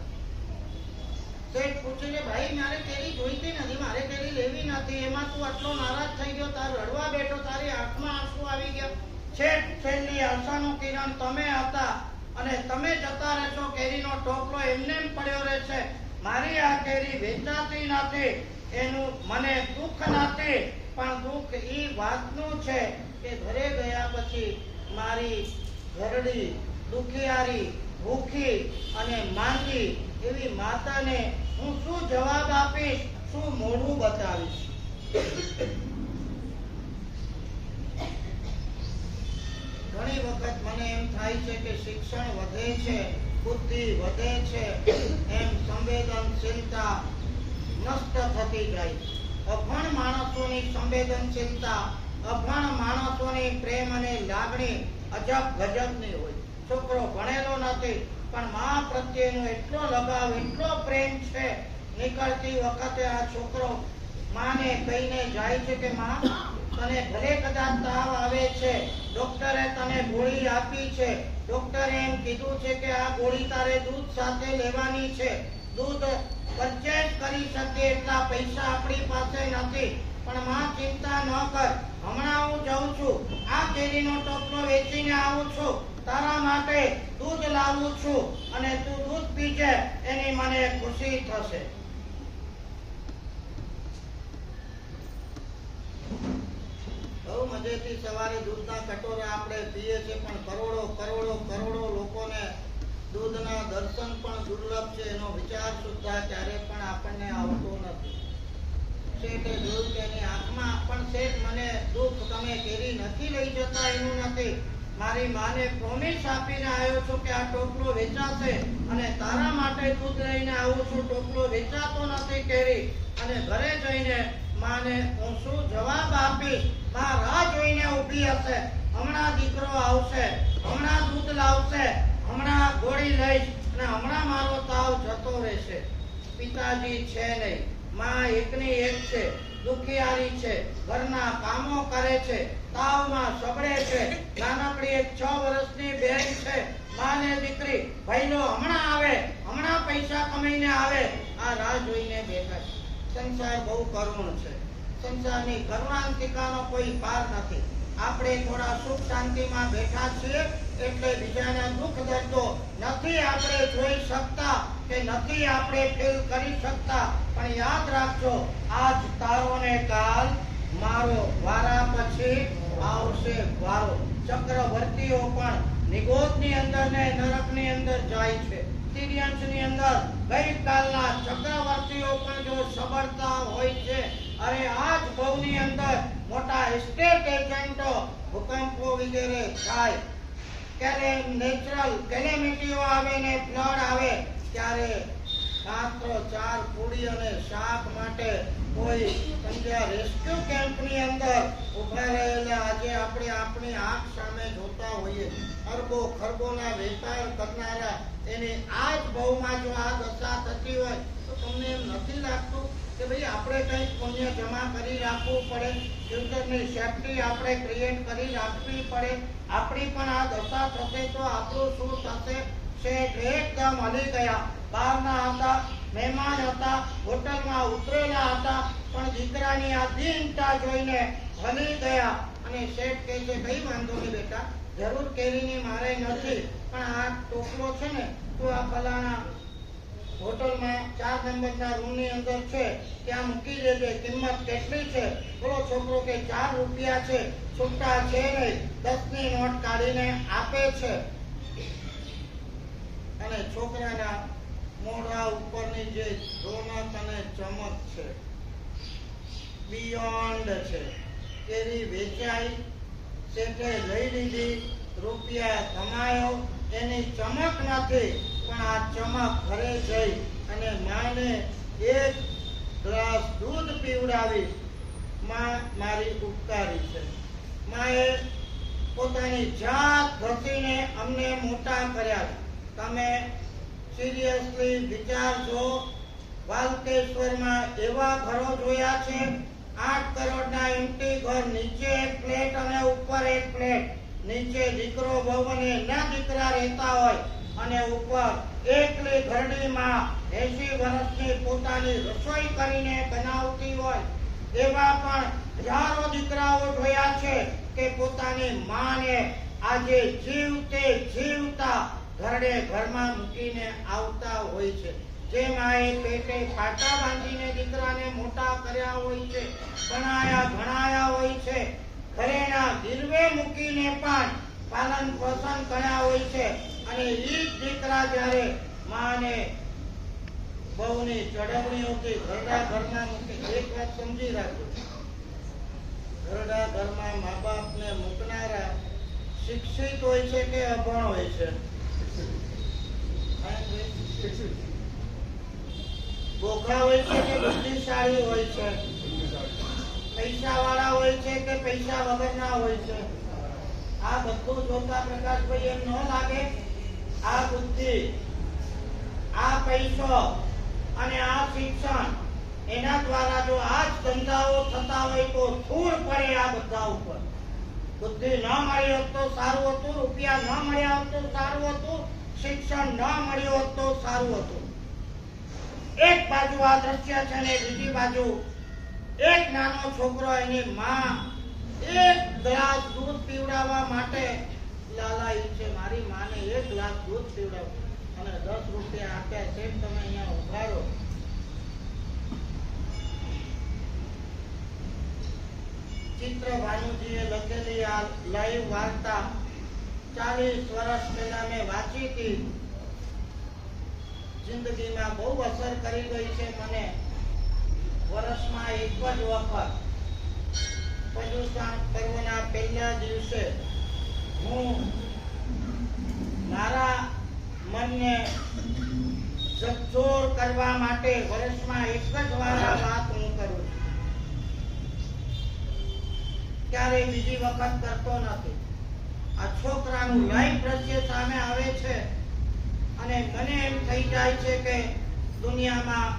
શેઠ પૂછે છે, ભાઈ મારે કેરી જોઈતી નથી, મારે કેરી લેવી નથી, એમાં તું આટલો નારાજ થઈ ગયો, તાર રડવા બેઠો, તારી આંખમાં આંસુ આવી ગયા. શેઠ છેલ્લી આશાનું કિરણ તમે હતા અને તમે જતા રહેશો, કેરીનો ટોપલો એમને એમ પડ્યો રહેશે. મારી આ કેરી વેચાતી નથી, એનું મને દુઃખ નથી, પણ દુઃખ ઈ વાતનું છે કે ઘરે ગયા પછી મારી ઘરડી દુખિયારી ભૂખી અને માંદી એવી માતાને હું શું જવાબ આપીશ, શું મોઢું બતાવીશ? ઘણી વખત મને એમ થાય છે કે શિક્ષણ વધે છે, બુદ્ધિ વધે છે, એમ સંવેદનશીલતા નષ્ટ થતી જાય. અભણ માણસોની સંવેદનશીલતા, અભણ માણસોની પ્રેમ અને લાગણી અજબ ગજબની હોય. છોકરો ભણેલો નથી પણ મા પ્રત્યેનો એટલો લગાવ, એટલો પ્રેમ છે. નીકળતી વખતે આ છોકરો માને કહીને જાય છે કે માં, તને ભલે કદાચ તાવ આવે છે, ડોક્ટરે તને ગોળી આપી છે, ડોક્ટરે એમ કીધું છે કે આ ગોળી તારે દૂધ સાથે લેવાની છે. દૂધ પરચેસ કરી શકે એટલા પૈસા આપણી પાસે નથી, પણ માં ચિંતા ન કર, હમણાં હું જાઉં છું, આ કેરીનો ટોપલો વેચીને આવું છું, તારા માટે દૂધ લાવું છું અને તું દૂધ પીજે, એની મને ખુશી થશે. બહુ મજેથી સવારે દૂધના કટોરા આપણે પીએ છીએ, પણ કરોડો કરોડો કરોડો લોકોને દૂધના દર્શન પણ દુર્લભ છે, એનો વિચાર સુદ્ધા ક્યારે પણ આપણને આવતો નથી. શેઠે જોયું કે એની આંખમાં પણ, શેઠ મને દુઃખ, તમે કેરી નથી લઈ જતા એનું નથી, મારી માને પ્રોમિસ આપીને આવ્યો છું કે આ ટોપલો વેચાશે અને તારા માટે દૂધ લઈને આવું છું, ટોપલો વેચાતો નથી કેરી. અને ઘરે જઈને માને હું શું જવાબ આપીશ? માં રાહ જોઈને ઊભી હશે, હમણાં દીકરો આવશે, હમણાં દૂધ લાવશે, હમણાં ગોળી લઈશ અને હમણાં મારો તાવ જતો રહેશે. પિતાજી છે નહીં, માં એકની એક છે, દુખિયારી છે, ઘરના કામો કરે છે, તાવમાં સબળે છે. નાનકડી એક 6 વર્ષની બેન છે, માને દીકરી, ભાઈલો હમણાં આવે, હમણાં પૈસા કમાઈને આવે, આ રાહ જોઈને બેઠા છે. સંસાર બહુ કરુણ છે, સંસારની કરુણાંતિકાનો કોઈ પાર નથી. આપણે થોડા સુખ શાંતિમાં બેઠા છીએ એટલે બીજાના દુઃખ દર્દો નથી આપણે જોઈ શકતા કે નથી આપણે ફીલ કરી શકતા, પણ યાદ રાખજો, આજ તારો ને કાલ મારો, વારા પછી આવશે વારો. ચક્રવર્તીઓ પણ નિગોદની અંદર ને નરકની અંદર જાય છે. તિર્યંશની અંદર ગઈકાલના ચક્રવર્તીઓ પણ જો સબળતા હોય છે, અરે આજ ભવની અંદર મોટા એસ્ટેટ એજન્ટો, ભૂકંપો વગેરે થાય, ક્યારે નેચરલ કેલેમિટીઓ આવે ને ફ્લડ આવે, ત્યારે માત્ર 4 પૂડી અને શાક માટે કોઈ સંધ્યા રેસ્ક્યુ કેમ્પની અંદર ઉભા રહેલા આજે આપણે આપણી આંખ સામે જોતા હોઈએ. અરબો ખરબોના વેપાર કરનારા, એની આ જ બહુમાં જો આ દશા થતી હોય તો તમને એમ નથી લાગતું કે ભાઈ આપણે કંઈક પુણ્ય જમા કરી રાખવું પડે, ફ્યુચરની સેફટી આપણે ક્રિએટ કરી રાખવી પડે? આપણી પણ આ દશા થશે તો આપણું શું થશે? શેઠ એકદમ હલી ગયા. બહારના હતા, મહેમાન હતા, હોટલમાં ઉતરેલા હતા, પણ દીકરાની આ દીનતા જોઈને હલી ગયા. અને શેઠ કહે છે, કઈ વાંધો નહીં બેટા, જરૂર કેરીની મારે નથી, પણ આ ટોપલો છે ને તો આ ફલાણા હોટલમાં 4 નંબરના રૂમની અંદર છે, ત્યાં મૂકી દેજે, કિંમત કેટલી છે? બોલો છોકરો કે 4 રૂપિયા છે, છૂટા છે નહીં, 10ની નોટ કાઢીને આપે છે. અને છોકરાના મોઢા ઉપરની જે રોનક અને ચમક છે, બિયોન્ડ છે. કેરી વેચાઈ, શેઠે લઈ લીધી, રૂપિયા કમાયો, એની ચમક નથી, પણ આ ચમક ઘરે જઈ અને માને 1 ગ્લાસ દૂધ પીવડાવી. માં મારી ઉપકારી છે. માએ પોતાની જાત ઘસીને અમને મોટા કર્યા છે. તમે સિરિયસલી વિચારજો, વાલકેશ્વરમાં એવા ઘરો જોયા છે 8 કરોડના એમટી ઘર, નીચે એક ફ્લેટ અને ઉપર એક ફ્લેટ, નીચે દીકરો વહુ અને ના દીકરા રહેતા હોય અને ઉપર એકલી ઘરડીમાં 80 વર્ષની પોતાની રસોઈ કરીને બનાવતી હોય. એવા પણ હજારો દીકરાઓ જોયા છે કે પોતાની માને આજે જીવતે જીવતા ઘરડે ઘરમાં મૂકીને આવતા હોય છે. જે માએ પેટે પાટા બાંધીને દીકરાને મોટા કર્યા હોય છે, ભણાયા હોય છે, ઘરેણા ગીરવે મૂકીને પણ પાલન પોષણ કર્યા હોય છે, અને ઈ જ દીકરા જ્યારે માને બહુની ચડવણીઓથી ઘરડા ઘરમાં મૂકે. એક વાત સમજી રાખજો, ઘરડા ઘરમાં મા બાપને મૂકનારા શિક્ષિત હોય છે કે અભણ હોય છે? બોખા હોય છે કે બુદ્ધિશાળી હોય છે? પૈસા વાળા હોય છે કે પૈસા વગરના હોય છે? આ બધું જોતા પ્રકાશભાઈ એમ ન લાગે આ બુદ્ધિ, આ પૈસો અને આ શિક્ષણ, એના દ્વારા જો આ જ ધંધાઓ થતા હોય તો ધૂળ પડે આ બધા ઉપર. બુદ્ધિ ન મળી હોત તો સારું હતું, રૂપિયા ન મળ્યા હોત તો સારું હતું, શિક્ષણ ન મળ્યું હોત તો સારું હતું. એક બાજુ આ દ્રશ્ય છે ને બીજી બાજુ એક નાનો છોકરો એની માં એક ગ્લાસ દૂધ પીવડાવવા માટે લાલાઈ છે. મારી માને એક ગ્લાસ દૂધ પીવડાવ અને 10 રૂપિયા આપ્યા છે, તમે અહીંયા ઉભા રહો. ચિત્ર ભાનુજીએ લખેલી આ લાઈવ વાર્તા 40 વર્ષ પહેલા મેં વાંચી હતી. જિંદગીમાં બહુ અસર કરી ગઈ છે મને. વર્ષમાં એક જ વખત પ્રદૂષણ પર્વના પહેલા દિવસે હું મારા મનને ઝકઝોર કરવા માટે વર્ષમાં એક જ વાર આ વાત હું કરું છું, ક્યારેય બીજી વખત કરતો નથી. આ છોકરાનું લાઈવ દ્રશ્ય સામે આવે છે અને મને એમ થઈ જાય છે કે દુનિયામાં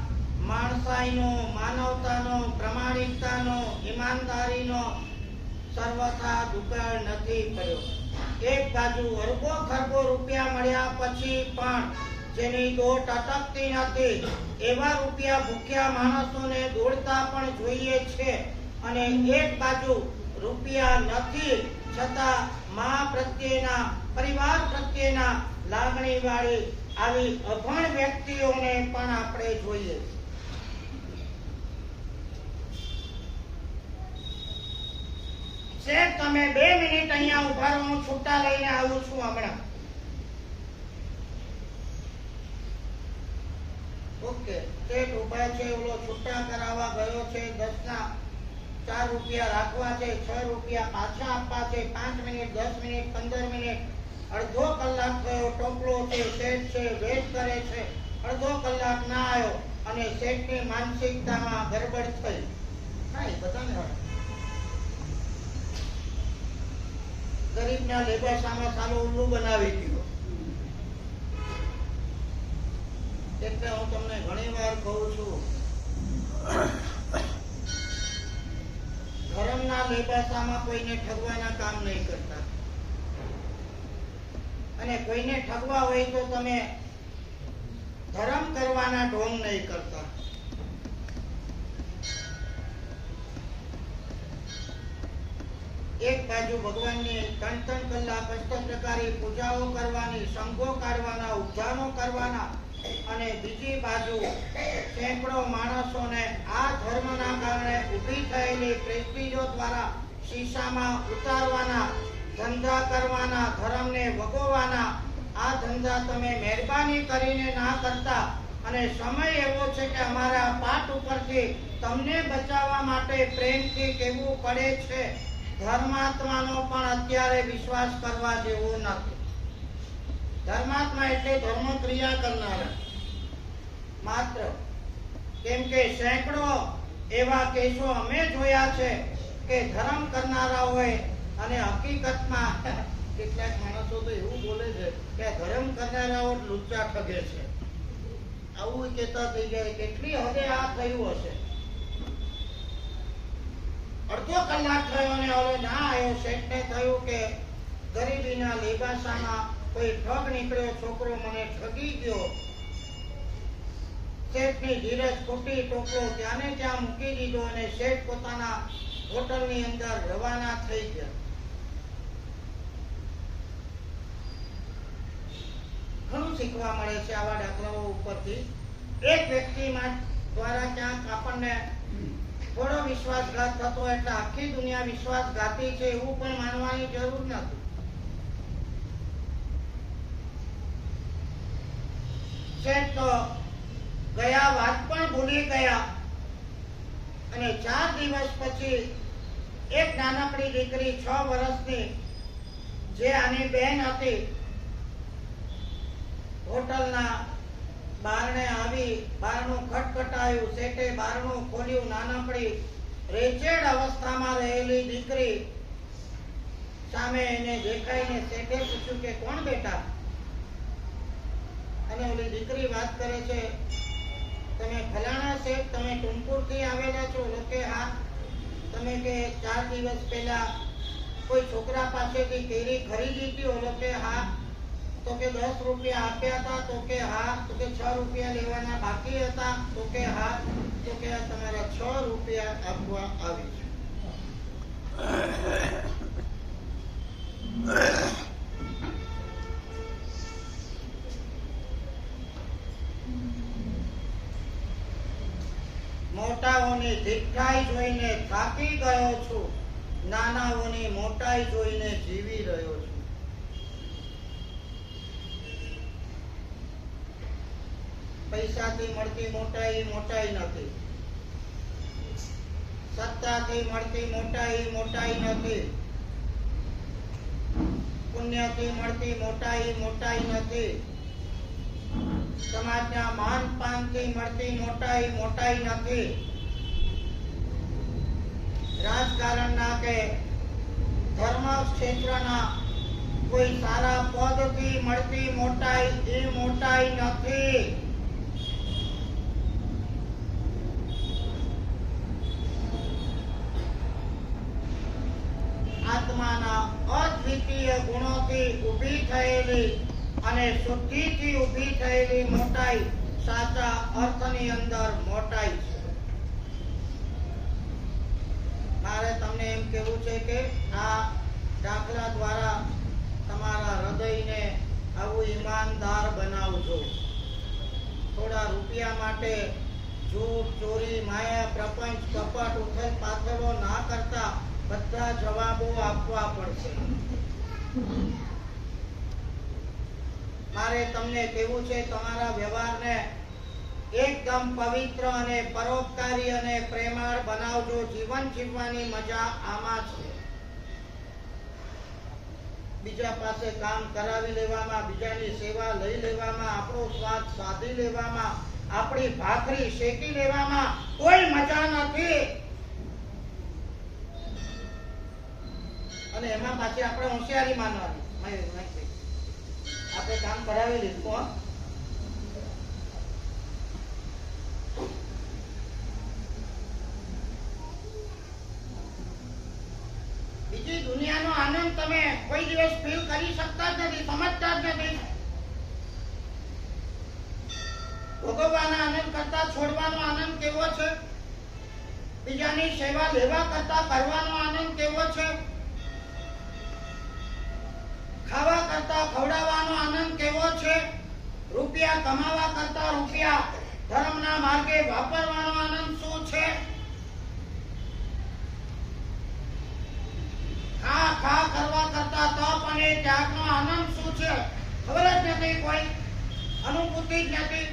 માણસાઈનો, માનવતાનો, પ્રામાણિકતાનો, ઈમાનદારીનો સર્વથા દુકાળ નથી પડ્યો. એક બાજુ અરબો ખરબો રૂપિયા મળ્યા પછી પણ જેની દોટ અટકતી નથી, એવા રૂપિયા ભૂખ્યા માણસોને દોડતા પણ જોઈએ છે. અને એક બાજુ રૂપિયા નથી છતાં મા પ્રત્યેના, પરિવાર પ્રત્યેના લાગણી વાળી આવી અભણ વ્યક્તિઓને પણ આપણે જોઈએ. સાહેબ તમે 2 મિનિટ અહીંયા ઉભા રહો, હું છૂટા લઈને આવું છું હમણાં. ઓકે, સ્ટેટ ઉભા છે, ઓલો છૂટા કરાવવા ગયો છે, 10ના 4 રૂપિયા રાખવા છે, 6 રૂપિયા પાછા આપવા છે, 5 મિનિટ, 10 મિનિટ, 15 મિનિટ, અડધો કલાક થયો, ટોપલો છે, સેટ છે, વેટ કરે છે, અડધો કલાક ના આવ્યો અને સેટની માનસિકતામાં ગડબડ થઈ. કાઈ બધાને ગરીબના લેબાસામાં સાલો ઉલ્લુ બનાવી દીધો. એટલે હું તમને ઘણી વાર કહું છું, ધર્મના લેબાસામાં કોઈને ઠગવાના કામ નહીં કરતા, અને કોઈને ઠગવા હોય તો તમે ધર્મ કરવાના ઢોંગ નહીં કરતા. એક બાજુ ભગવાનની 3 કલાક અષ્ટપ્રકારી પૂજાઓ કરવાની, સંઘો કાઢવાના, ઉદ્યાનો કરવાના, અને બીજી બાજુ સેંકડો માણસોને આ ધર્મના કારણે ઊભી થયેલી પ્રેસ્ટીજો દ્વારા શીશામાં ઉતારવાના, ધંધા કરવાના, ધર્મને વગોવાના. આ ધંધા તમે મહેરબાની કરીને ના કરતા. અને સમય એવો છે કે અમારા પાઠ ઉપરથી તમને બચાવવા માટે પ્રેમથી કહેવું પડે છે, ધર્માત્માનો પણ અત્યારે વિશ્વાસ કરવા જેવો નથી. ધર્માત્મા એટલે ધર્મ ક્રિયા કરનારા માત્ર. કેમ કે સેંકડો એવા કેસો અમે જોયા છે કે ધર્મ કરનારા હોય અને અને હકીકતમાં કેટલાક માણસો તો એવું બોલે છે કે ધર્મ કરનારાઓ લુચ્ચા ઠગે છે, આવું કહેતા થઈ જાય. કેટલી હદે આ થયું હશે. અડધો કલાક થયો અને હવે ના આવ્યો. શેઠને થયું કે ગરીબીના લેબાસામાં કોઈ ઠગ નીકળ્યો, છોકરો મને ઠગી ગયો. શેઠની ધીરજ ખૂટી, ટોપલો ત્યાંને ત્યાં મૂકી દીધો અને શેઠ પોતાના હોટલની અંદર રવાના થઈ ગયા. ઘણું શીખવા મળે છે આવા દાખલાઓ ઉપરથી. એક વ્યક્તિ દ્વારા ક્યાંક આપણને થોડો વિશ્વાસઘાત થતો એટલે આખી દુનિયા વિશ્વાસઘાતી છે એવું પણ માનવાની જરૂર નથી. શેઠ તો ગયા વાત પણ ભૂલી ગયા અને 4 દિવસ પછી એક નાનકડી દીકરી 6 વર્ષની જે આની બહેન હતી હોટલના બારણે આવી. બારણું ખટખટાયું. શેઠે બારણું ખોલ્યું. નાનકડી રેચેડ અવસ્થામાં રહેલી દીકરી સામે એને દેખાઈને શેઠે પૂછ્યું કે કોણ બેટા? અને ઓલી દીકરી વાત કરે છે, તમે ફલાણા શેઠ, તમે ટુમપુરથી આવેલા છો? કે હા. તમે કે 4 દિવસ પહેલા કોઈ છોકરા પાસેથી કેરી ખરીદી હતી? ઓલો કે હા. તો કે 10 રૂપિયા આપ્યા હતા? તો કે હા. તો કે 6 રૂપિયા લેવાના બાકી હતા? તો કે હા. તો કે તમારા 6 રૂપિયા આપવા આવી છે. મોટાઓની ધિક્કાઈ જોઈને થાકી ગયો છું, નાનાઓની મોટાઈ જોઈને જીવી રહ્યો છું. પૈસાથી મળતી મોટાઈ મોટાઈ નથી. સત્તાથી મળતી મોટાઈ મોટાઈ નથી. પુણ્યથી મળતી મોટાઈ મોટાઈ નથી. સમાજના માન પાનથી મળતી મોટાઈ મોટાઈ નથી. રાજકારણના કે ધર્મ ક્ષેત્રના કોઈ સારા પદથી મળતી મોટાઈ એ મોટાઈ નથી. આત્માના અદ્વિતીય ગુણોથી ઊભી થયેલી અને શુદ્ધિથી ઊભી થયેલી મોટાઈ સાચા અર્થની અંદર મોટાઈ છે. મારે તમને એમ કહેવું છે કે આ દાખલા દ્વારા તમારા હૃદયને આવું ઈમાનદાર બનાવજો. થોડા રૂપિયા માટે જૂઠ, ચોરી, માયા, પ્રપંચ, કપટ, ઉથલ પાથલો ના કરતા બધા જવાબો આપવા પડશે. મારે તમને કહેવું છે, તમારા વ્યવહારને એકદમ પવિત્ર અને પરોપકારી અને પ્રેમાળ બનાવજો. જીવન જીવવાની મજા આમાં છે. બીજા પાસે કામ કરાવી લેવામાં, બીજાની સેવા લઈ લેવામાં, આપણો સ્વાદ સાધી લેવામાં, આપણી ભાખરી શેકી લેવામાં કોઈ મજા નથી. અને એમાં પાછી આપણે હોશિયારી માનવાની. આપણે કામ કરાવી લીધું. બીજી દુનિયાનો આનંદ તમે કોઈ દિવસ ફીલ કરી શકતા જ નથી, સમજતા જ નથી. ભોગવવાના આનંદ કરતા છોડવાનો આનંદ કેવો છે? બીજાની સેવા લેવા કરતા કરવાનો આનંદ કેવો છે? ખાવા કરતા ખવડાવવાનો આનંદ કેવો છે? રૂપિયા કમાવા કરતા રૂપિયા ધર્મના માર્ગે વાપરવાનો આનંદ શું છે? ખા કરવા કરતા તપ અને ત્યાગનો આનંદ શું છે? ખબર જ નથી. કોઈ અનુભૂતિ જ નથી.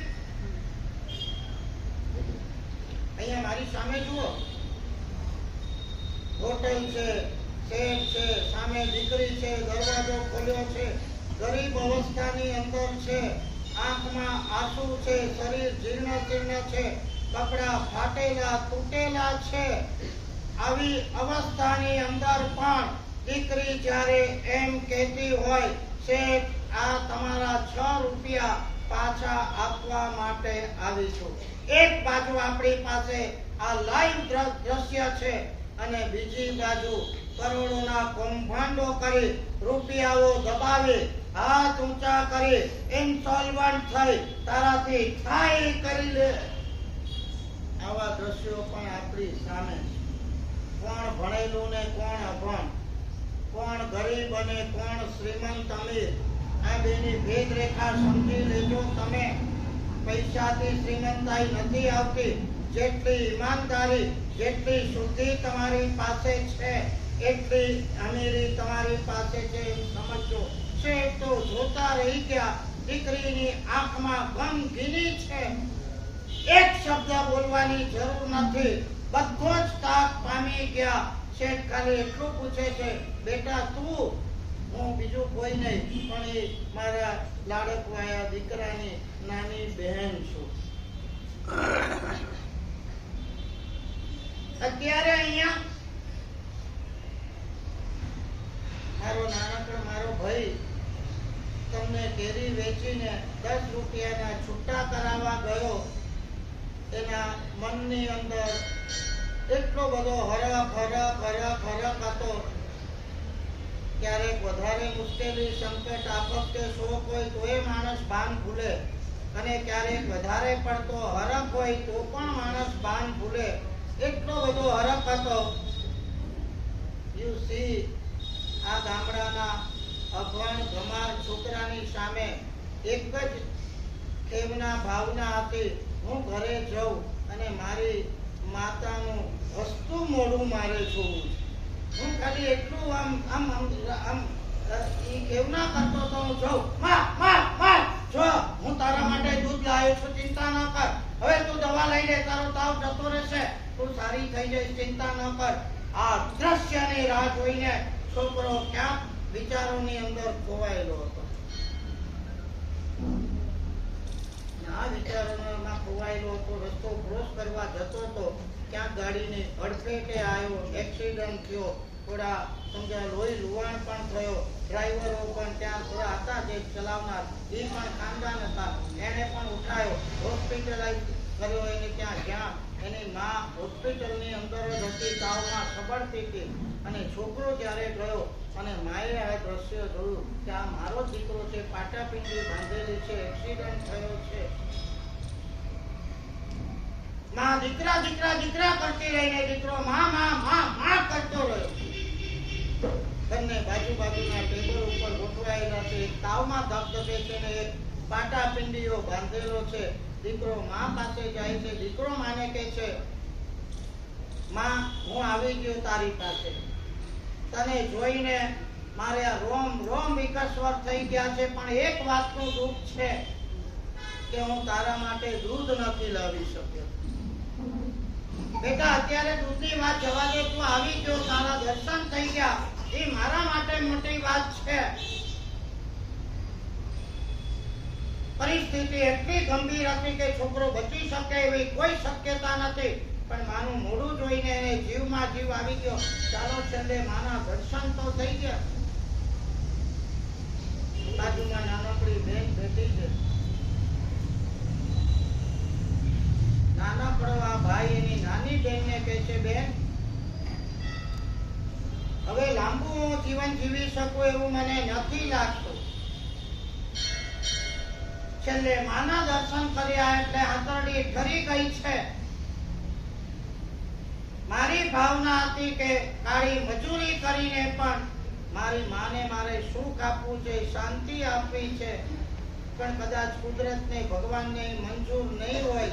અહીંયા મારી સામે જુઓ, હોટલ છે, શેઠ છે, સામે દીકરી છે, દરવાજો ખોલ્યો છે, ગરીબ અવસ્થાની અંદર છે, આંખમાં આંસુ છે, શરીર જીર્ણ જીર્ણ છે, કપડા ફાટેલા તૂટેલા છે. આવી અવસ્થાની અંદર પણ દીકરી જ્યારે એમ કહેતી હોય શેઠ આ તમારા 6 રૂપિયા પાછા આપવા માટે આવી છું. એક બાજુ આપણી પાસે આ લાઈવ દ્રશ્ય છે અને બીજી બાજુ કરોડોના કૌભાંડો કરી રૂપિયાઓ દબાવી હાથ ઊંચા કરી ઇન્સોલ્વન્ટ થઈ તારાથી થાય કરી લે. આવા દ્રશ્યો પણ આપણી સામે છે. કોણ ભણેલું ને કોણ અભણ, કોણ ગરીબ અને કોણ શ્રીમંત અમીર, આ બેની ભેદ રેખા સમજી લેજો તમે. પૈસાથી શ્રીમંતાઈ નથી આવતી. જેટલી ઈમાનદારી જેટલી શુદ્ધિ તમારી પાસે છે એટલી અમીરી તમારી પાસે છે એમ સમજો. શેઠ તો જોતા રહી ગયા. દીકરીની આંખમાં ગમગીની છે. એક શબ્દ બોલવાની જરૂર નથી. બધો જ તાક પામી ગયા. શેઠ ખાલી એટલું પૂછે છે બેટા તું? હું બીજું કોઈ નહીં પણ એ મારા લાડકવાયા દીકરાની નાની બહેન છું. અત્યારે અહીંયા મારો ભાઈ તમને કેરી વેચીને 10 રૂપિયાના છૂટા કરાવવા ગયો. એના મનની અંદર એટલો બધો હરખ હતો. ક્યારેક વધારે મુશ્કેલી સંકટ આફતે શોક હોય તો એ માણસ ભાન ભૂલે અને ક્યારેક વધારે પડતો હરખ હોય તો પણ માણસ ભાન ભૂલે. એટલો બધો હરખ હતો. યુ સી આ ગામડાના અભણ ગમાર છોકરાની સામે એક જ ખેવના ભાવના હતી. હું ઘરે જઉં અને મારી માતાનું હસતું મોઢું મારે જોવું. હું ખાલી એટલું આમ ઈ ખેવના કરતો તો હું જાઉં માં જો હું તારા માટે દૂધ લાવ્યો છું ચિંતા ન કર. હવે તું દવા લઈ લે તારો તાવ જતો રહેશે. તું સારી થઈ જઈશ ચિંતા ન કર. આ દ્રશ્યની રાહ જોઈને છોકરો ક્યાંક વિચારોની અંદર ખોવાયેલો હતો. આ વિચારોમાં ખોવાયેલો હતો. રસ્તો ક્રોસ કરવા જતો હતો. ક્યાંક ગાડીની અડફેટે આવ્યો. એક્સિડન્ટ થયો. થોડા સમજા લોહી લુવાણ પણ થયો. ડ્રાઈવરો પણ ત્યાં થોડા હતા જે ચલાવનાર એ પણ ખાનદાન હતા. એને પણ ઉઠાયો. હોસ્પિટલાઇઝ કર્યો. એને ત્યાં જ્યાં એની માં હોસ્પિટલની અંદર જ હતી. તાવમાં સબળતી હતી અને છોકરો ત્યારે ગયો અને માએ આ દ્રશ્ય જોયું કે આ મારો દીકરો છે. પાટાપિંડી બાંધેલી છે. એક્સિડન્ટ થયો છે. માં દીકરા દીકરા દીકરા કરતી રહીને દીકરો માં માં માં માં કરતો રહ્યો. બંને બાજુના ટેબલ ઉપર ગોઠવાયેલા છે. તાવમાં ધબધબે છે ને એક પાટાપિંડીઓ બાંધેલો છે. દીકરો માં પાસે જાય છે. દીકરો માને કે છે માં હું આવી ગયો તારી પાસે. તને જોઈને મારે આ રોમ વિકસવર થઈ ગયા છે પણ એક વાતનું દુઃખ છે કે હું તારા માટે દૂધ નથી લાવી શક્યો. બેટા અત્યારે દૂધની વાત જવા દે. તું આવી ગયો, તારા દર્શન થઈ ગયા, એ મારા માટે મોટી વાત છે. પરિસ્થિતિ એટલી ગંભીર હતી કે છોકરો બચી શકે એવી કોઈ શક્યતા નથી પણ માનું મોઢું જોઈને એને જીવમાં જીવ આવી ગયો. ચાલો છેલ્લે માના દર્શન તો થઈ ગયા. બાજુમાં નાનકડી બેન બેઠી છે. નાનકડો આ ભાઈ એની નાની બેનને કહે છે બેન હવે લાંબુ જીવન જીવી શકું એવું મને નથી લાગતું. છેલ્લે માના દર્શન કર્યા એટલે આંતરડી ઠરી ગઈ છે. મારી ભાવના હતી કે કાળી મજૂરી કરીને પણ મારી માને મારે સુખ આપવું છે, શાંતિ આપવી છે. પણ કદાચ કુદરતને ભગવાનને મંજૂર નહીં હોય.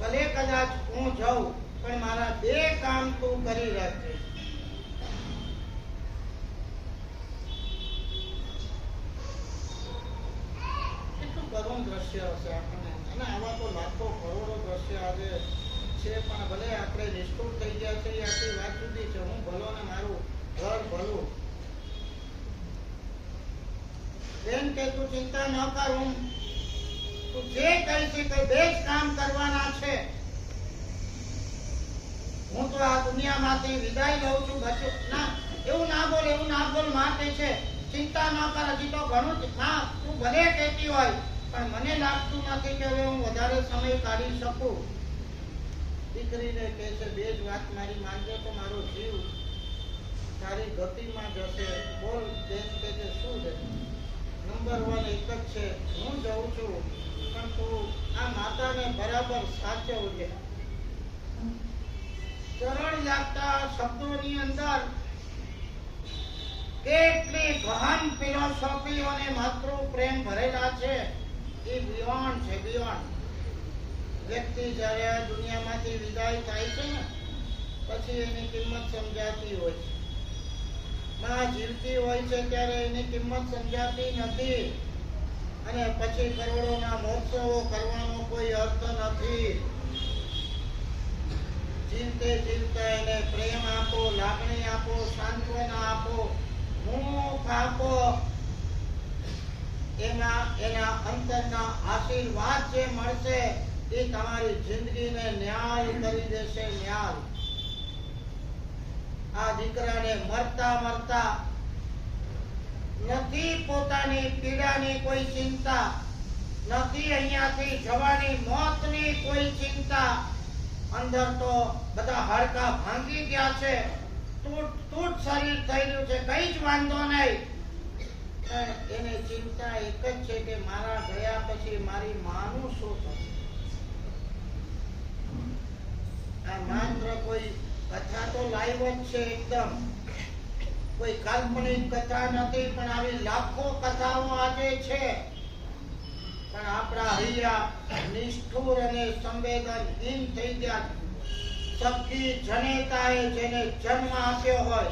ભલે કદાચ હું જાઉં પણ મારા 2 કામ તું કરી રાખજે. કેટલું કરુણ દ્રશ્ય હશે આપણને. અને આવા તો લાખો કરોડો દ્રશ્ય આજે છે પણ ભલે આપણે નિષ્ઠુર થઈ ગયા છે આટલી વાત સુધી છે. હું ભલો ને મારું ઘર ભલું. બેન કે તું ચિંતા ન કર. તું જે કહી છે કે 2 જ કામ કરવાના છે. હું તો આ દુનિયામાંથી વિદાય લઉં છું. બચું ના એવું ના બોલ માં કહે છે ચિંતા ન કર, હજી તો ઘણું જ. માં તું ભલે કહેતી હોય પણ મને લાગતું નથી કે હવે હું વધારે સમય કાઢી શકું. દીકરીને કહે છે બે જ વાત મારી માનજો તો મારો જીવ તારી ગતિમાં જશે. બોલ બેન કહે છે શું છે? નંબર 1 એક જ છે, હું જઉં છું પણ તું આ માતાને બરાબર સાચવજે. સરળ લાગતા શબ્દોની અંદર કેટલી ગહન ફિલોસોફી અને માતૃ પ્રેમ ભરેલા છે. એ બિયોન્ડ છે, બિયોન્ડ. વ્યક્તિ જ્યારે આ દુનિયામાંથી વિદાય થાય છે ને પછી એની કિંમત સમજાતી હોય છે. માં જીવતી હોય છે ત્યારે એની કિંમત સમજાતી નથી અને પછી કરોડોના મહોત્સવો કરવાનો કોઈ અર્થ નથી. જીવતે જીવતા એને પ્રેમ આપો, લાગણી આપો, સાંત્વના આપો, મુખ આપો. એના અંતરના આશીર્વાદ જે મળશે એ તમારી જિંદગીને ન્યાલ કરી દેશે, ન્યાલ. આ દીકરાને મરતા નથી પોતાની પીડાની કોઈ ચિંતા, નથી અહીંયાથી જવાની મોતની કોઈ ચિંતા. અંદર તો બધા હાડકા ભાંગી ગયા છે, તૂટ શરીર થઈ રહ્યું છે, કઈ જ વાંધો નહીં. એને ચિંતા એક જ છે કે મારા ગયા પછી મારી માનું શું થશે. આ માત્ર કોઈ કથા તો લાઈવ જ છે, એકદમ કોઈ કાલ્પનિક કથા નથી, પણ આવી લાખો કથાઓ આજે છે. પણ આપણા હૈયા નિષ્ઠુર અને સંવેદનહીન થઈ ગયા. સખી જનેતાએ જેને જન્મ આપ્યો હોય